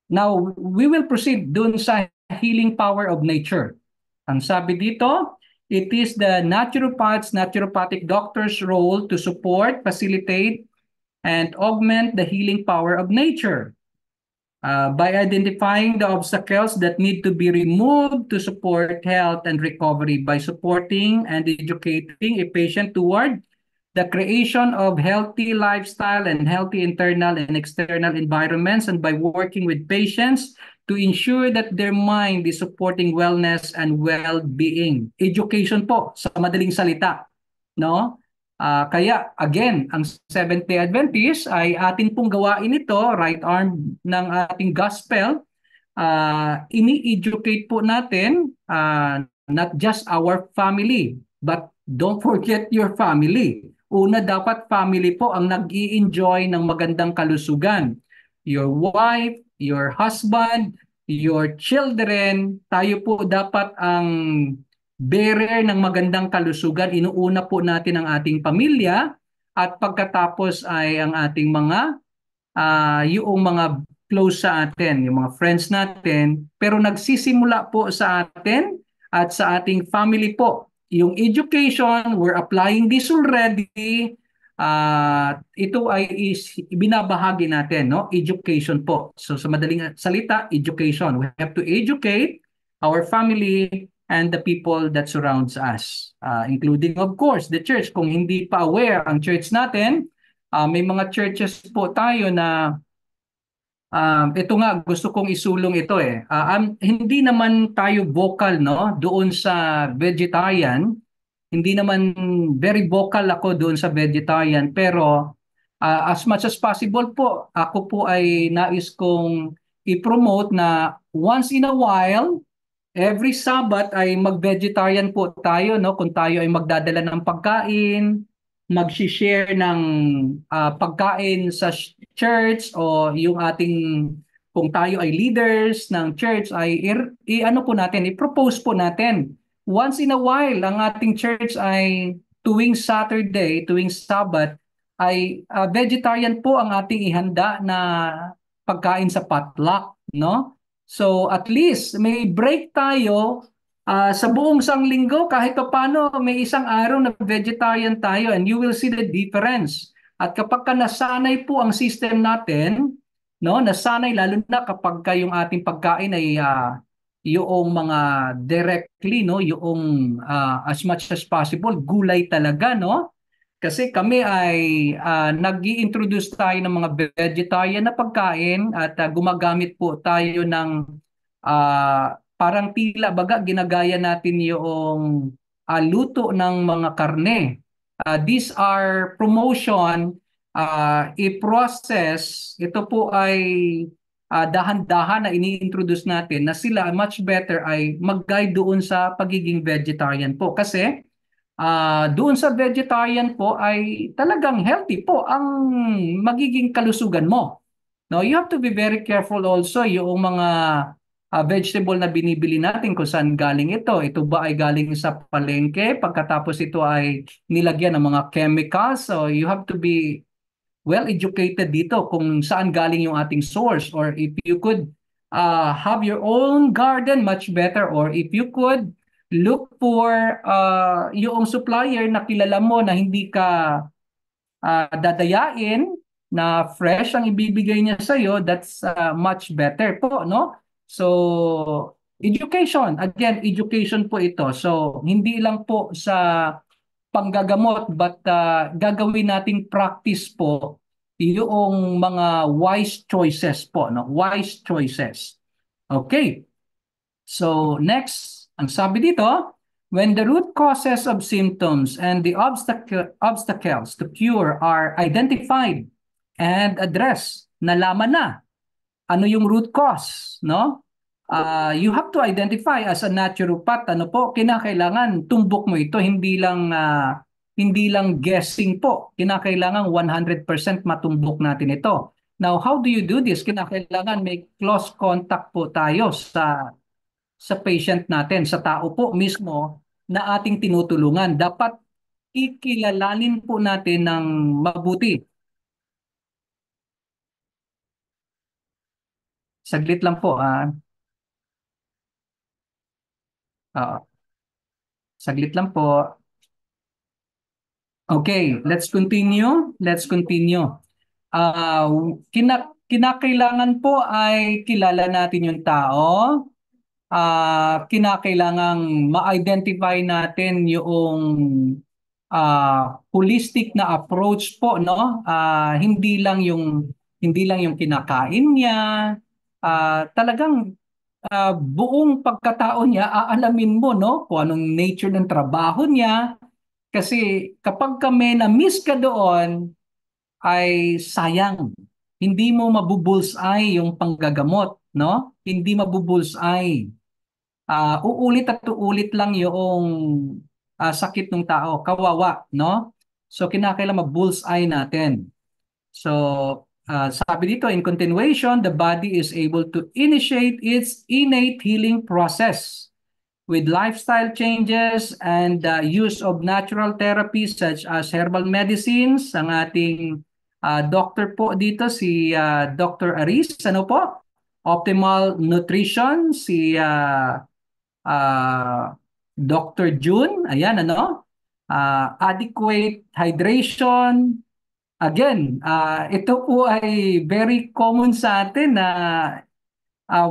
Now, we will proceed dun sa healing power of nature. Ang sabi dito, it is the naturopathic doctor's role to support, facilitate, and augment the healing power of nature. By identifying the obstacles that need to be removed to support health and recovery, by supporting and educating a patient toward the creation of healthy lifestyle and healthy internal and external environments, and by working with patients to ensure that their mind is supporting wellness and well-being. Education po, sa madaling salita, no? Kaya again, ang Seventh-day Adventist ay atin pong gawain ito, right arm ng ating gospel. Ini-educate po natin not just our family, but don't forget your family. Una, dapat family po ang nag-i-enjoy ng magandang kalusugan. Your wife, your husband, your children, tayo po dapat ang bearer ng magandang kalusugan. Inuuna po natin ang ating pamilya at pagkatapos ay ang ating mga yung mga close sa atin, yung mga friends natin. Pero nagsisimula po sa atin at sa ating family po. Yung education, we're applying this already. Ito ay binabahagi natin, no? Education po. So sa madaling salita, education. We have to educate our family and the people that surrounds us, including of course the church. Kung hindi pa aware ang church natin, may mga churches po tayo na ito nga gusto kong isulong ito hindi naman tayo vocal, no, doon sa vegetarian. Hindi naman very vocal ako doon sa vegetarian, pero as much as possible po, ako po ay nais kong i-promote na once in a while every Sabbath ay mag-vegetarian po tayo, no? Kung tayo ay magdadala ng pagkain, mag-share ng pagkain sa church o yung ating kung tayo ay leaders ng church ay ano po natin, i-propose po natin. Once in a while, ang ating church ay tuwing Saturday, tuwing Sabbath, ay vegetarian po ang ating ihanda na pagkain sa potluck, no? So at least may break tayo sa buong sanglinggo kahit pa paano may isang araw na vegetarian tayo and you will see the difference. At kapag ka nasanay po ang system natin, no, nasanay lalo na kapag yung ating pagkain ay yung mga directly, no, yung as much as possible gulay talaga, no? Kasi kami ay nag-i-introduce tayo ng mga vegetarian na pagkain at gumagamit po tayo ng parang tila baga ginagaya natin yung luto ng mga karne. These are promotion, i-process, ito po ay dahan-dahan na ini-introduce natin na sila much better ay mag-guide doon sa pagiging vegetarian po. Kasi doon sa vegetarian po ay talagang healthy po ang magiging kalusugan mo. No, you have to be very careful also yung mga vegetable na binibili natin kung saan galing ito. Ito ba ay galing sa palengke? Pagkatapos ito ay nilagyan ng mga chemicals. So you have to be well educated dito kung saan galing yung ating source, or if you could have your own garden, much better, or if you could look for yung supplier na kilala mo na hindi ka dadayain, na fresh ang ibibigay niya sa iyo, that's much better po, no? So education, again, education po ito. So hindi lang po sa panggagamot but gagawin nating practice po yung mga wise choices po, no? Wise choices. Okay. So next, ang sabi dito, when the root causes of symptoms and the obstacles to cure are identified and addressed, nalaman na ano yung root cause, no? You have to identify as a naturopath, ano po, kinakailangan tumbok mo ito, hindi lang guessing po. Kinakailangan 100% matumbok natin ito. Now, how do you do this? Kinakailangan may close contact po tayo sa patient natin, sa tao po mismo na ating tinutulungan. Dapat ikilalanin po natin ng mabuti. Saglit lang po. Saglit lang po. Okay, let's continue. Let's continue. Kinakailangan po ay kilala natin yung tao. Kinakailangang ma-identify natin yung holistic na approach po, no? Hindi lang yung kinakain niya. Talagang buong pagkatao niya aalamin mo, no? Kung anong nature ng trabaho niya. Kasi kapag kami na-miss ka doon, ay sayang. Hindi mo mabubulseye yung panggagamot, no? Hindi mabubulseye. Uulit at uulit lang yung sakit ng tao, kawawa, no? So kinakailangan ma-bullseye natin. So sabi dito, in continuation, the body is able to initiate its innate healing process with lifestyle changes and use of natural therapies such as herbal medicines. Ang ating doctor po dito, si Dr. Aris, ano po? Optimal nutrition, si Dr. June, ayan ano? Adequate hydration. Again, ito po ay very common sa atin na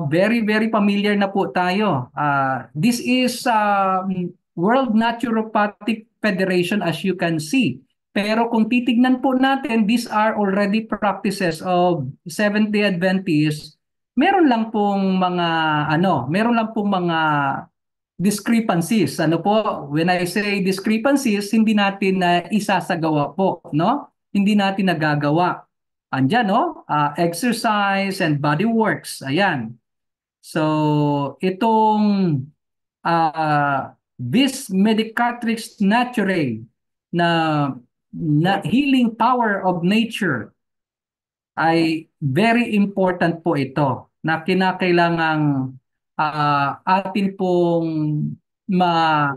very, very familiar na po tayo. This is World Naturopathic Federation, as you can see. Pero kung titignan po natin, these are already practices of Seventh-day Adventists. Meron lang pong mga discrepancies. Ano po? When I say discrepancies, hindi natin na isasagawa po, no? Hindi natin nagagawa. Andyan, no? Exercise and body works. Ayan. So, itong this Medicatrix Naturae na, na healing power of nature ay very important po ito na kinakailangang atin pong ma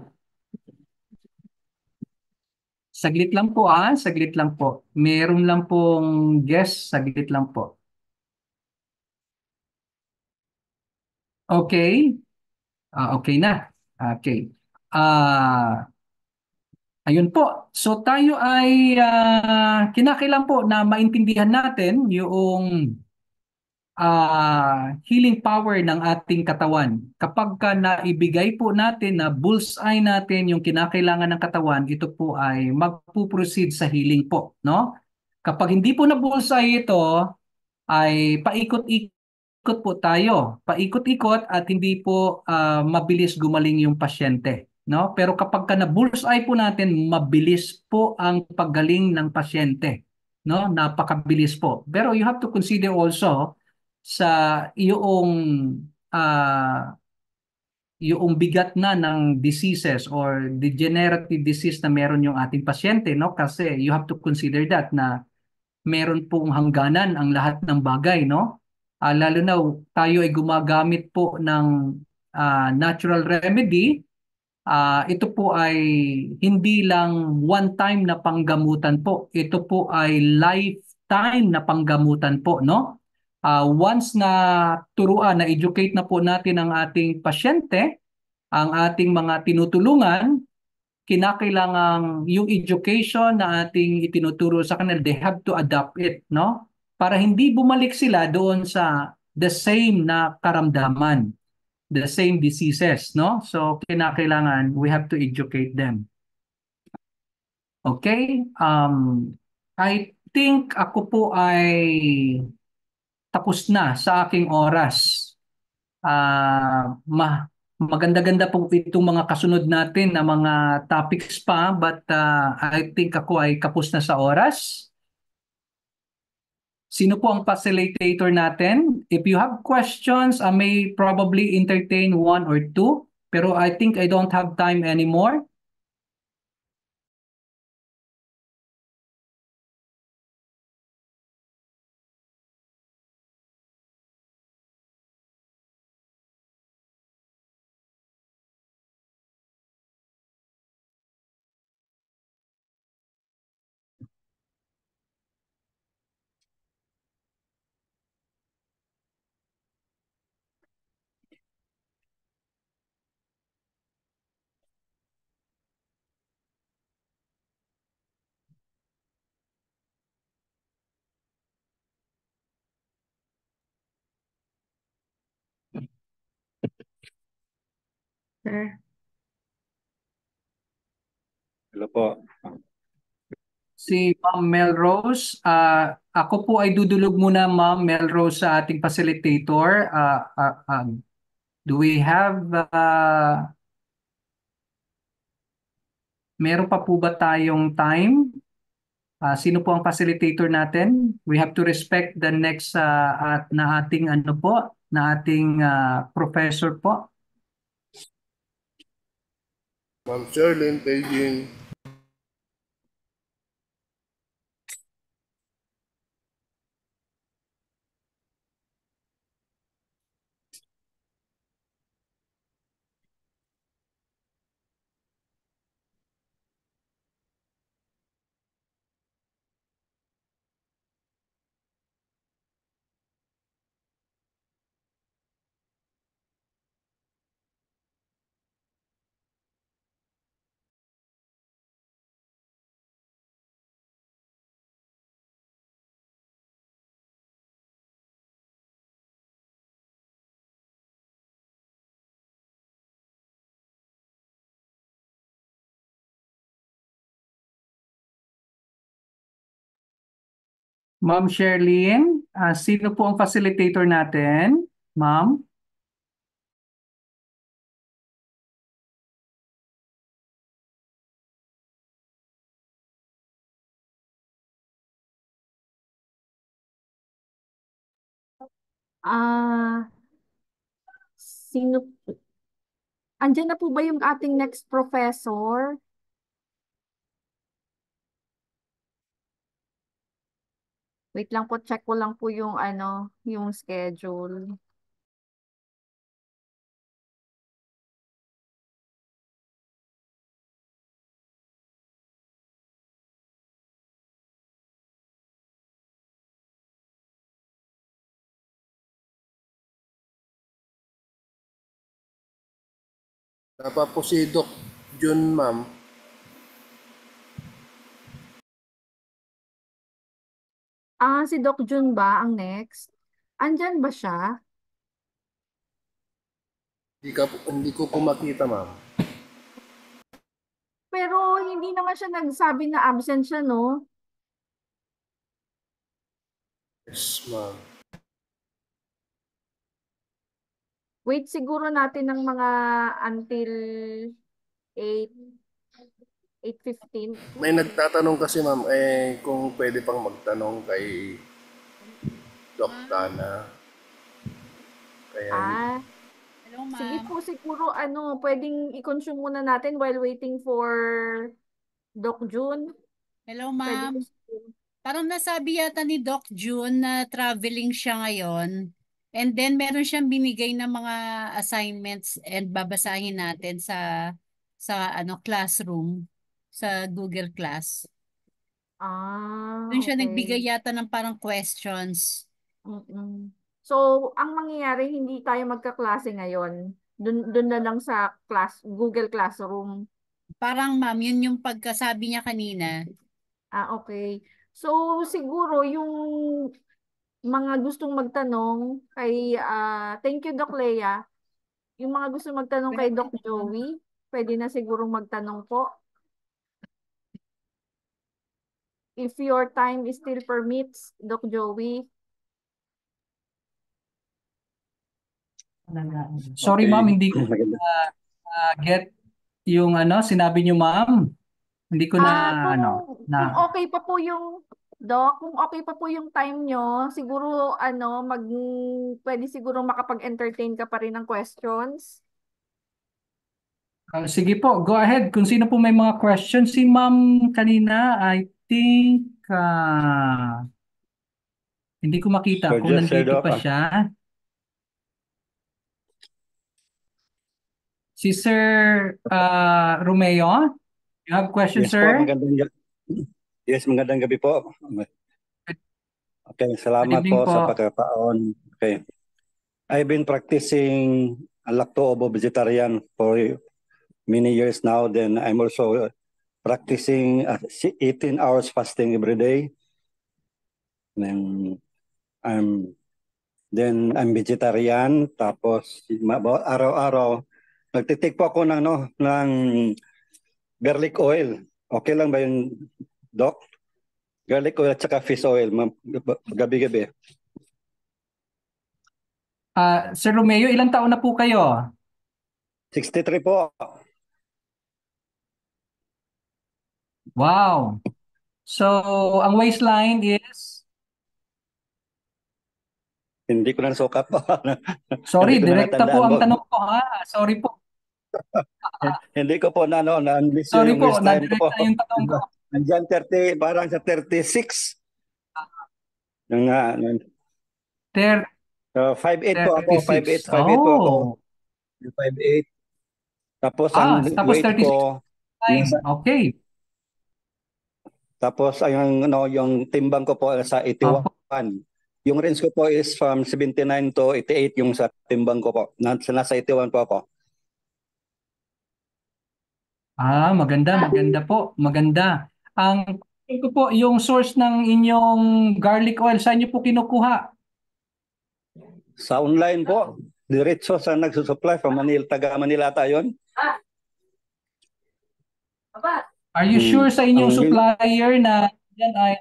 saglit lang po saglit lang po. Meron lang pong guest, saglit lang po. Okay? Okay na. Okay. Ah, ayun po. So tayo ay kinakailangan po na maintindihan natin yung healing power ng ating katawan. Kapag ka naibigay po natin na bullseye natin yung kinakailangan ng katawan, ito po ay magpuproceed sa healing po, no? Kapag hindi po na bullseye ito, ay paikot-ikot po tayo. Paikot-ikot at hindi po mabilis gumaling yung pasyente, no? Pero kapag ka na bullseye po natin, mabilis po ang paggaling ng pasyente, no? Napakabilis po. Pero you have to consider also sa iyong yung bigat na ng diseases or degenerative disease na meron yung ating pasyente, no? Kasi you have to consider that na meron pong hangganan ang lahat ng bagay, no? Lalo na tayo ay gumagamit po ng natural remedy. Ito po ay hindi lang one time na panggamutan po. Ito po ay lifetime na panggamutan po, no? Once na turuan, na educate na po natin ang ating pasyente, ang ating mga tinutulungan, kinakailangang yung education na ating itinuturo sa kanila, they have to adapt it, no? Para hindi bumalik sila doon sa the same na karamdaman, the same diseases, no? So, kinakailangan we have to educate them. Okay? I think ako po ay tapos na sa aking oras. Maganda-ganda po itong mga kasunod natin na mga topics pa, but I think ako ay kapos na sa oras. Sino po ang facilitator natin? If you have questions, I may probably entertain one or two, pero I think I don't have time anymore. Sir. Hello po. Si Ma'am Melrose, ako po ay dudulog muna Ma'am Melrose sa ating facilitator. Do we have meron pa po ba tayong time? Sino po ang facilitator natin? We have to respect the next na ating ano po, na ating professor po. Ma'am Sherlyn Paging. Ma'am Sherlyn, sino po ang facilitator natin? Ma'am? Ah, Sino? Andyan na po ba yung ating next professor? Wait lang po, check ko lang po yung yung schedule. Dapat po si Doc Jun, ma'am. Si Doc Jun ba ang next? Andyan ba siya? Hindi ko po makita, ma'am. Pero hindi naman siya nagsabi na absent siya, no? Yes, ma'am. Wait siguro natin ng mga until 8, 8:15. May nagtatanong kasi, ma'am, kung pwede pang magtanong kay Doc Dana. Kaya, Ah, Hello, sige ma'am. po siguro pwedeng i-consume muna natin while waiting for Doc June. Hello, Pwede ma'am. po siguro. Parang nasabi yata ni Doc June na traveling siya ngayon. And then meron siyang binigay na mga assignments and babasahin natin sa classroom sa Google Class. Doon siya nagbigay Okay. yata ng parang questions. Mm-mm. So, ang mangyayari, hindi tayo magkaklase ngayon. Dun na lang sa Google Classroom. Parang ma'am, yun yung pagkasabi niya kanina. Okay. So, siguro yung mga gustong magtanong kay, thank you, Doc Lea. Yung mga gustong magtanong kay Doc Joey, pwede na sigurong magtanong po. If your time is still permits, Doc Joey. Sorry Okay. ma'am, hindi ko Maganda. get yung sinabi niyo ma'am. Hindi ko na Kung okay pa po yung Doc, kung okay pa po yung time nyo, siguro pwede siguro makapag-entertain ka pa rin ng questions. sige po, go ahead. Kung sino po may mga questions, si ma'am kanina, I think hindi ko makita Sir kung Jeff, Sir nandito Doc, pa siya. Si Sir Romeo, you have questions, yes po, sir? magandang gabi po. Okay, Good salamat evening po sa po. pagkakataon. Okay. I've been practicing lacto-ovo vegetarian for many years now. Then I'm also practicing 18 hours fasting every day. Then I'm vegetarian. Tapos araw-araw nagtitik po ako ng garlic oil. Okay lang ba yung Doc? Garlic oil at saka fish oil, gabi-gabi. Sir Romeo, ilang taon na po kayo? 63 po. Wow. So, ang waistline is? Hindi ko na nasukat po. Sorry, Hindi ko na direkta po natandaan ang po. tanong ko ha. Sorry po. Hindi ko po na-unlist Sorry yung po, waistline ko po. nadirekta yung tanong ko. Nandiyan 30, parang sa 36. Yung, 5'8 po ako, 36. 5'8 po ako. Oh. 5'8. Tapos ang Tapos weight 36 ko, time. Okay. tapos yung timbang ko po sa 81. Yung range ko po is from 79 to 88 yung sa timbang ko po. Nasa 81 po ako. Maganda po. Maganda. Ang ko po, yung source ng inyong garlic oil, saan niyo po kinukuha? Sa online po. Diretso sa nagsusupply from Manila, taga Manila tayo yun. Are you sure sa inyong supplier na yan ay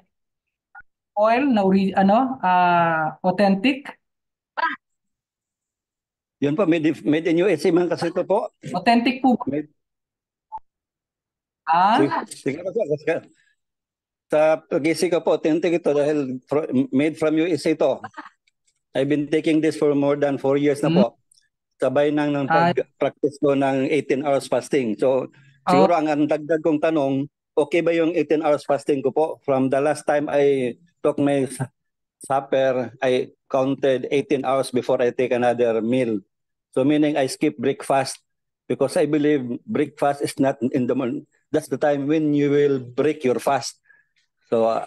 oil na authentic? Yun po, made in USA man kasi ito po. Authentic po ba? Siguro po, sa pag-isip ko po, authentic ito dahil made from USA ito. I've been taking this for more than 4 years na po. sabay ng Ah, pag-practice ko ng 18 hours fasting. So, oh, siguro ang dagdag kong tanong, okay ba yung 18 hours fasting ko po? From the last time I took my supper, I counted 18 hours before I take another meal. So, meaning I skip breakfast because I believe breakfast is not in the morning. That's the time when you will break your fast. So,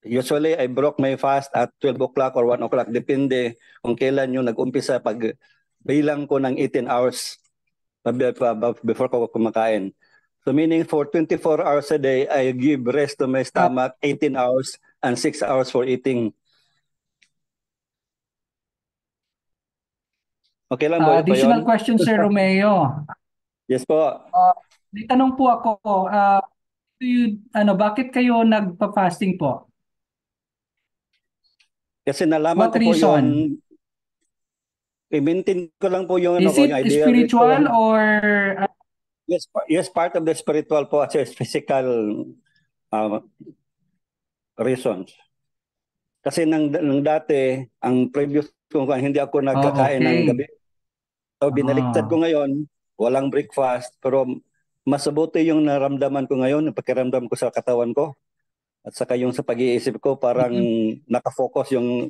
usually, I broke my fast at 12 o'clock or 1 o'clock. Depende kung kailan yung nag-umpisa pag bilang ko ng 18 hours before ko kumakain. So meaning for 24 hours a day, I give rest to my stomach 18 hours and 6 hours for eating. Okay lang ba additional yun? question, Sir Romeo. Yes po. May tanong po ako, bakit kayo nagpa-fasting po? Kasi nalaman What ko po reason? yun, i-maintain ko lang po yung Is yung it ideal spiritual ko. or Yes, part of the spiritual po as physical reasons. Kasi nang dati, ang previous ko, hindi ako nagkakain ng okay. gabi. So binaliktad ko ngayon, walang breakfast, pero mas mabuti yung naramdaman ko ngayon, yung pakiramdam ko sa katawan ko. At saka yung sa pag-iisip ko, parang nakafocus yung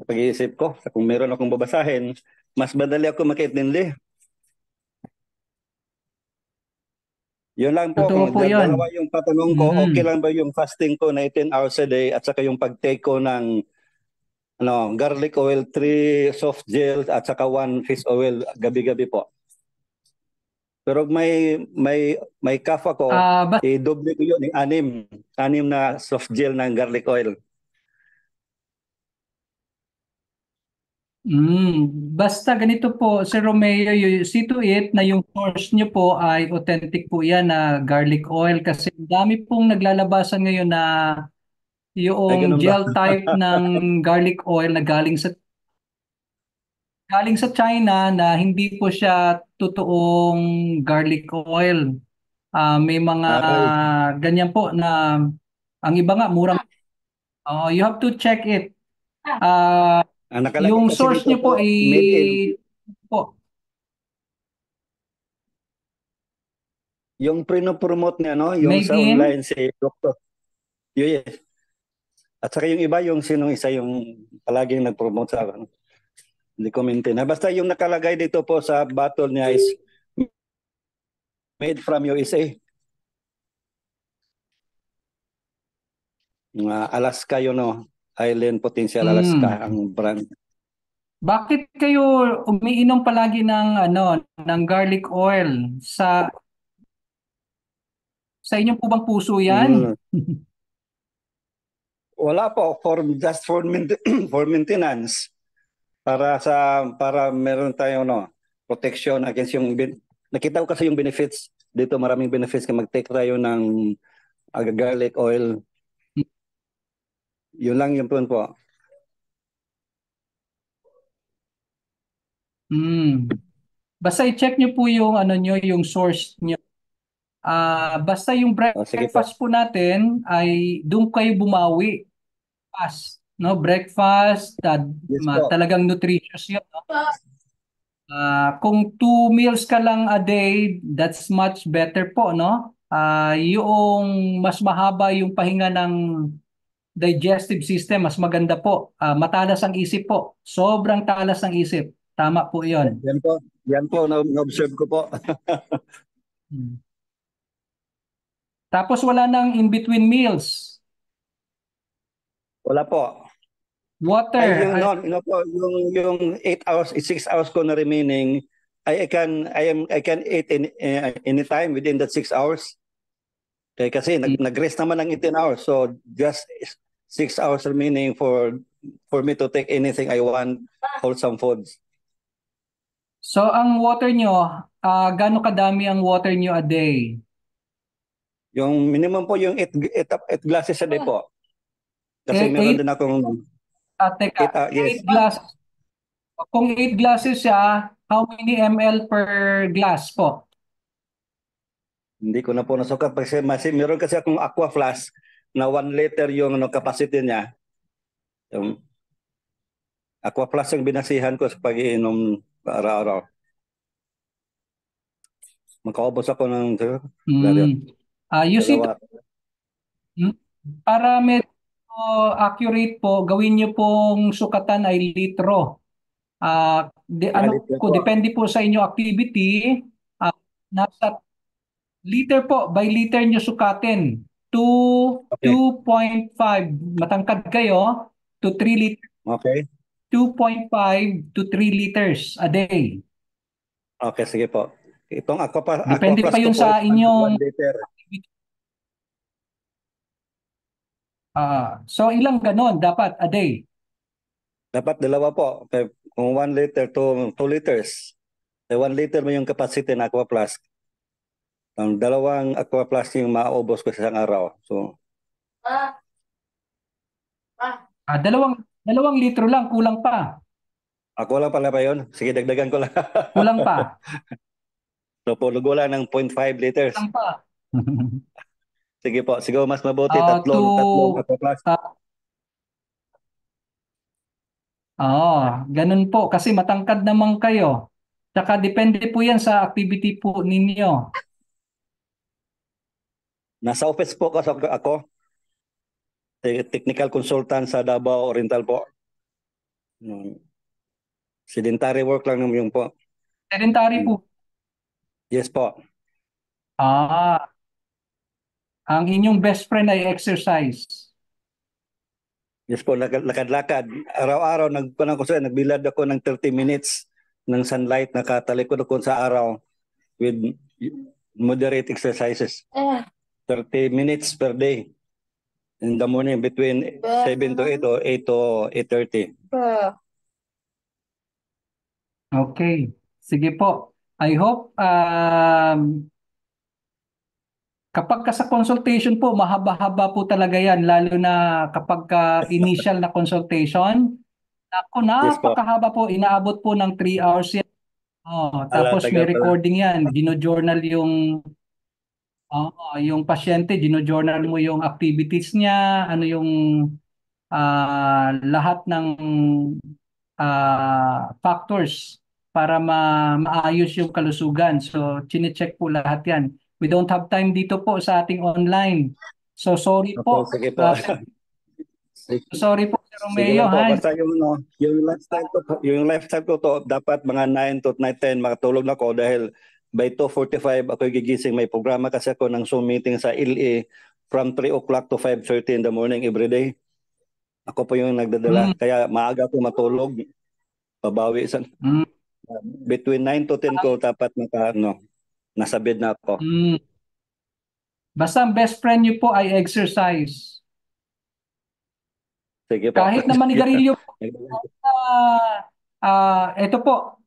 pag-iisip ko. Kung meron akong babasahin, mas madali ako makaintindi. Yun lang po, Totoo kung po yun. dalawa yung patanong ko, okay lang ba yung fasting ko na 18 hours a day at saka yung pag-take ko ng garlic oil, 3 soft gels at saka 1 fish oil gabi-gabi po. Pero may cough ako, i-double ko yun, 6 na soft gel ng garlic oil. Basta ganito po, Sir Romeo, you see to it na yung source nyo po ay authentic po yan na garlic oil kasi dami pong naglalabasan ngayon na Ay, yung ganun ba? gel type ng garlic oil na galing sa China na hindi po siya totoong garlic oil. May mga Ay, ganyan po na ang iba nga murang. You have to check it. nakalagay Yung kasi source dito niyo po po, made in. po. Yung promote niya, no? Yung Made sa in? online si Dr. Yes. At saka yung iba, yung sinong isa yung palaging nag-promote sa hindi ko maintain. Basta yung nakalagay dito po sa bottle niya is made from USA. Alaska yun, no? Island Potential Alaska ang brand. Bakit kayo umiinom palagi ng garlic oil sa inyong po bang puso 'yan? Wala po, just for for maintenance. Para meron tayo protection against yung nakita ko kasi yung benefits dito, maraming benefits kung mag-take tayo ng garlic oil. Yun lang yung po. Basta i-check niyo po yung yung source niyo. Basta yung breakfast po natin ay doon kayo bumawi. Breakfast, Yes, talagang nutritious yun. Kung 2 meals ka lang a day, that's much better po, no? Yung mas mahaba yung pahinga ng digestive system, mas maganda po. Matalas ang isip po. Sobrang talas ang isip. Tama po yun. Yan po, na-observe ko po. Tapos wala nang in-between meals. Wala po. Water. Yung 8 hours, 6 hours ko na remaining, I can eat anytime within that 6 hours. Kasi nag-rest naman ng 18 hours. So just 6 hours remaining for me to take anything I want, wholesome foods. So ang water nyo, gaano kadami ang water nyo a day? Yung minimum po yung 8 glasses a day po. Kasi meron din akong teka, yes. 8 glasses. Kung 8 glasses siya, how many ml per glass po? Hindi ko na po nasukat kasi meron kasi akong aqua flask na 1 liter yung capacity niya. Yung aqua flask yung binasihan ko sa pag-iinom araw-araw. Makaubos ako ng Use it dalawa. para medyo accurate po, gawin niyo pong sukatan ay litro. Ano Litro po, po. depende po sa inyo activity. Nasa liter po, by liter niyo sukatin. Okay. 2.5, matangkad kayo, to 3 liters. Okay. 2.5 to 3 liters a day. Okay, sige po. Itong Depende Aquaplus pa yun ko po, sa inyong 1 liter. so ilang ganon dapat a day? Dapat dalawa po. Okay. Kung 1 liter to 2 liters. 1 liter mo yung capacity ng Aquaplus. Ang dalawang Aquaplus yung maubos ko sa isang araw. So, dalawang litro lang, kulang pa. ako lang pala ba yun? Sige, dagdagan ko lang. Kulang pa. So, pulugo lang ng 0.5 liters. Kulang pa. Sige po, siguro mas mabuti to tatlong Aquaplus. Ganun po kasi matangkad naman kayo. Tsaka depende po yan sa activity po ninyo. Nasa office po ako. Technical consultant sa Davao Oriental po. Sedentary work lang yung po. Sedentary po. Yes po. Ang inyong best friend ay exercise. Yes po, lakad-lakad. Araw-araw nagbilad ako ng 30 minutes ng sunlight, nakatalikod ako sa araw with moderate exercises. 30 minutes per day. In the morning between 7 to 8 or 8 to 8:30. Okay. Sige po. I hope kapag sa consultation po, mahaba-haba po talaga yan, lalo na kapag initial na consultation. Napakahaba po, inaabot po ng 3 hours yan. Tapos may recording yan, gino-journal yung pasyente, gino-journal mo yung activities niya, ano yung lahat ng factors para maayos yung kalusugan. So, chine-check po lahat yan. We don't have time dito po sa ating online. So, sorry po. Okay, sige po. Sorry po, Sir Romeo. Sige lang po, basta yung lifestyle ko to, dapat mga 9 to 10 makatulog na ako dahil by 2:45 ako gigising. May programa kasi ako ng Zoom meeting sa LA from 3 o'clock to 5:30 in the morning every day. Ako po yung nagdadala. Kaya maaga po matulog. Pabawi sa between 9 to 10 ko dapat nasa bed na ako. Basta ang best friend niyo po ay exercise. Sige po. Kahit na manigarilyo po. Ito po,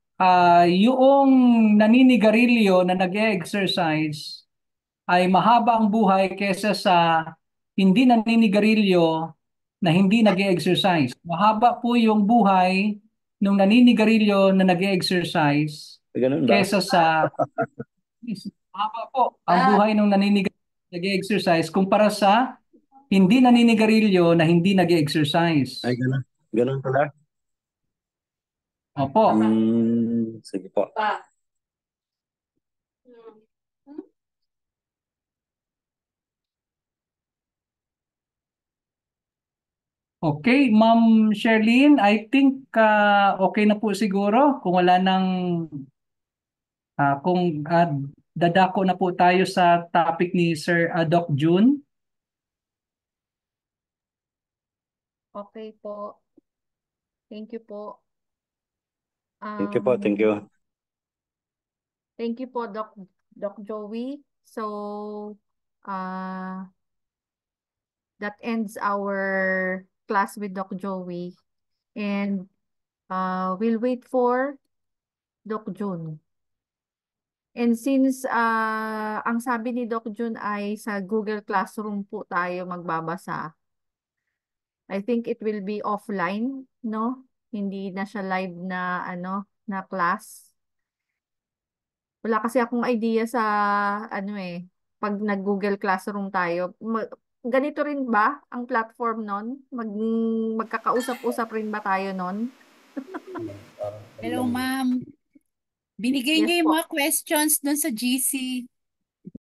yung naninigarilyo na nag-exercise ay mahaba ang buhay kesa sa hindi naninigarilyo na hindi nag-exercise. Mahaba po yung buhay nung naninigarilyo na nag-exercise kesa sa mahaba po ang buhay nung naninigarilyo na nag-exercise kumpara sa hindi naninigarilyo na hindi nag-exercise. Ay, ganun. Ganun pala. Opo. Sige po. Okay, Ma'am Sherlyn, I think okay na po siguro kung wala nang kung dadako na po tayo sa topic ni Sir Doc June. Okay po. Thank you po. Thank you po, thank you. Thank you po, Doc Joey. So, that ends our class with Doc Joey. And we'll wait for Doc June. And since ang sabi ni Doc June ay sa Google Classroom po tayo magbabasa, I think it will be offline, no? Hindi na siya live na na class. Wala kasi akong idea sa pag nag-Google Classroom tayo. Ganito rin ba ang platform nun? Magkakausap-usap rin ba tayo nun? Hello, ma'am. Binigay Yes niya yung po. mga questions doon sa GC.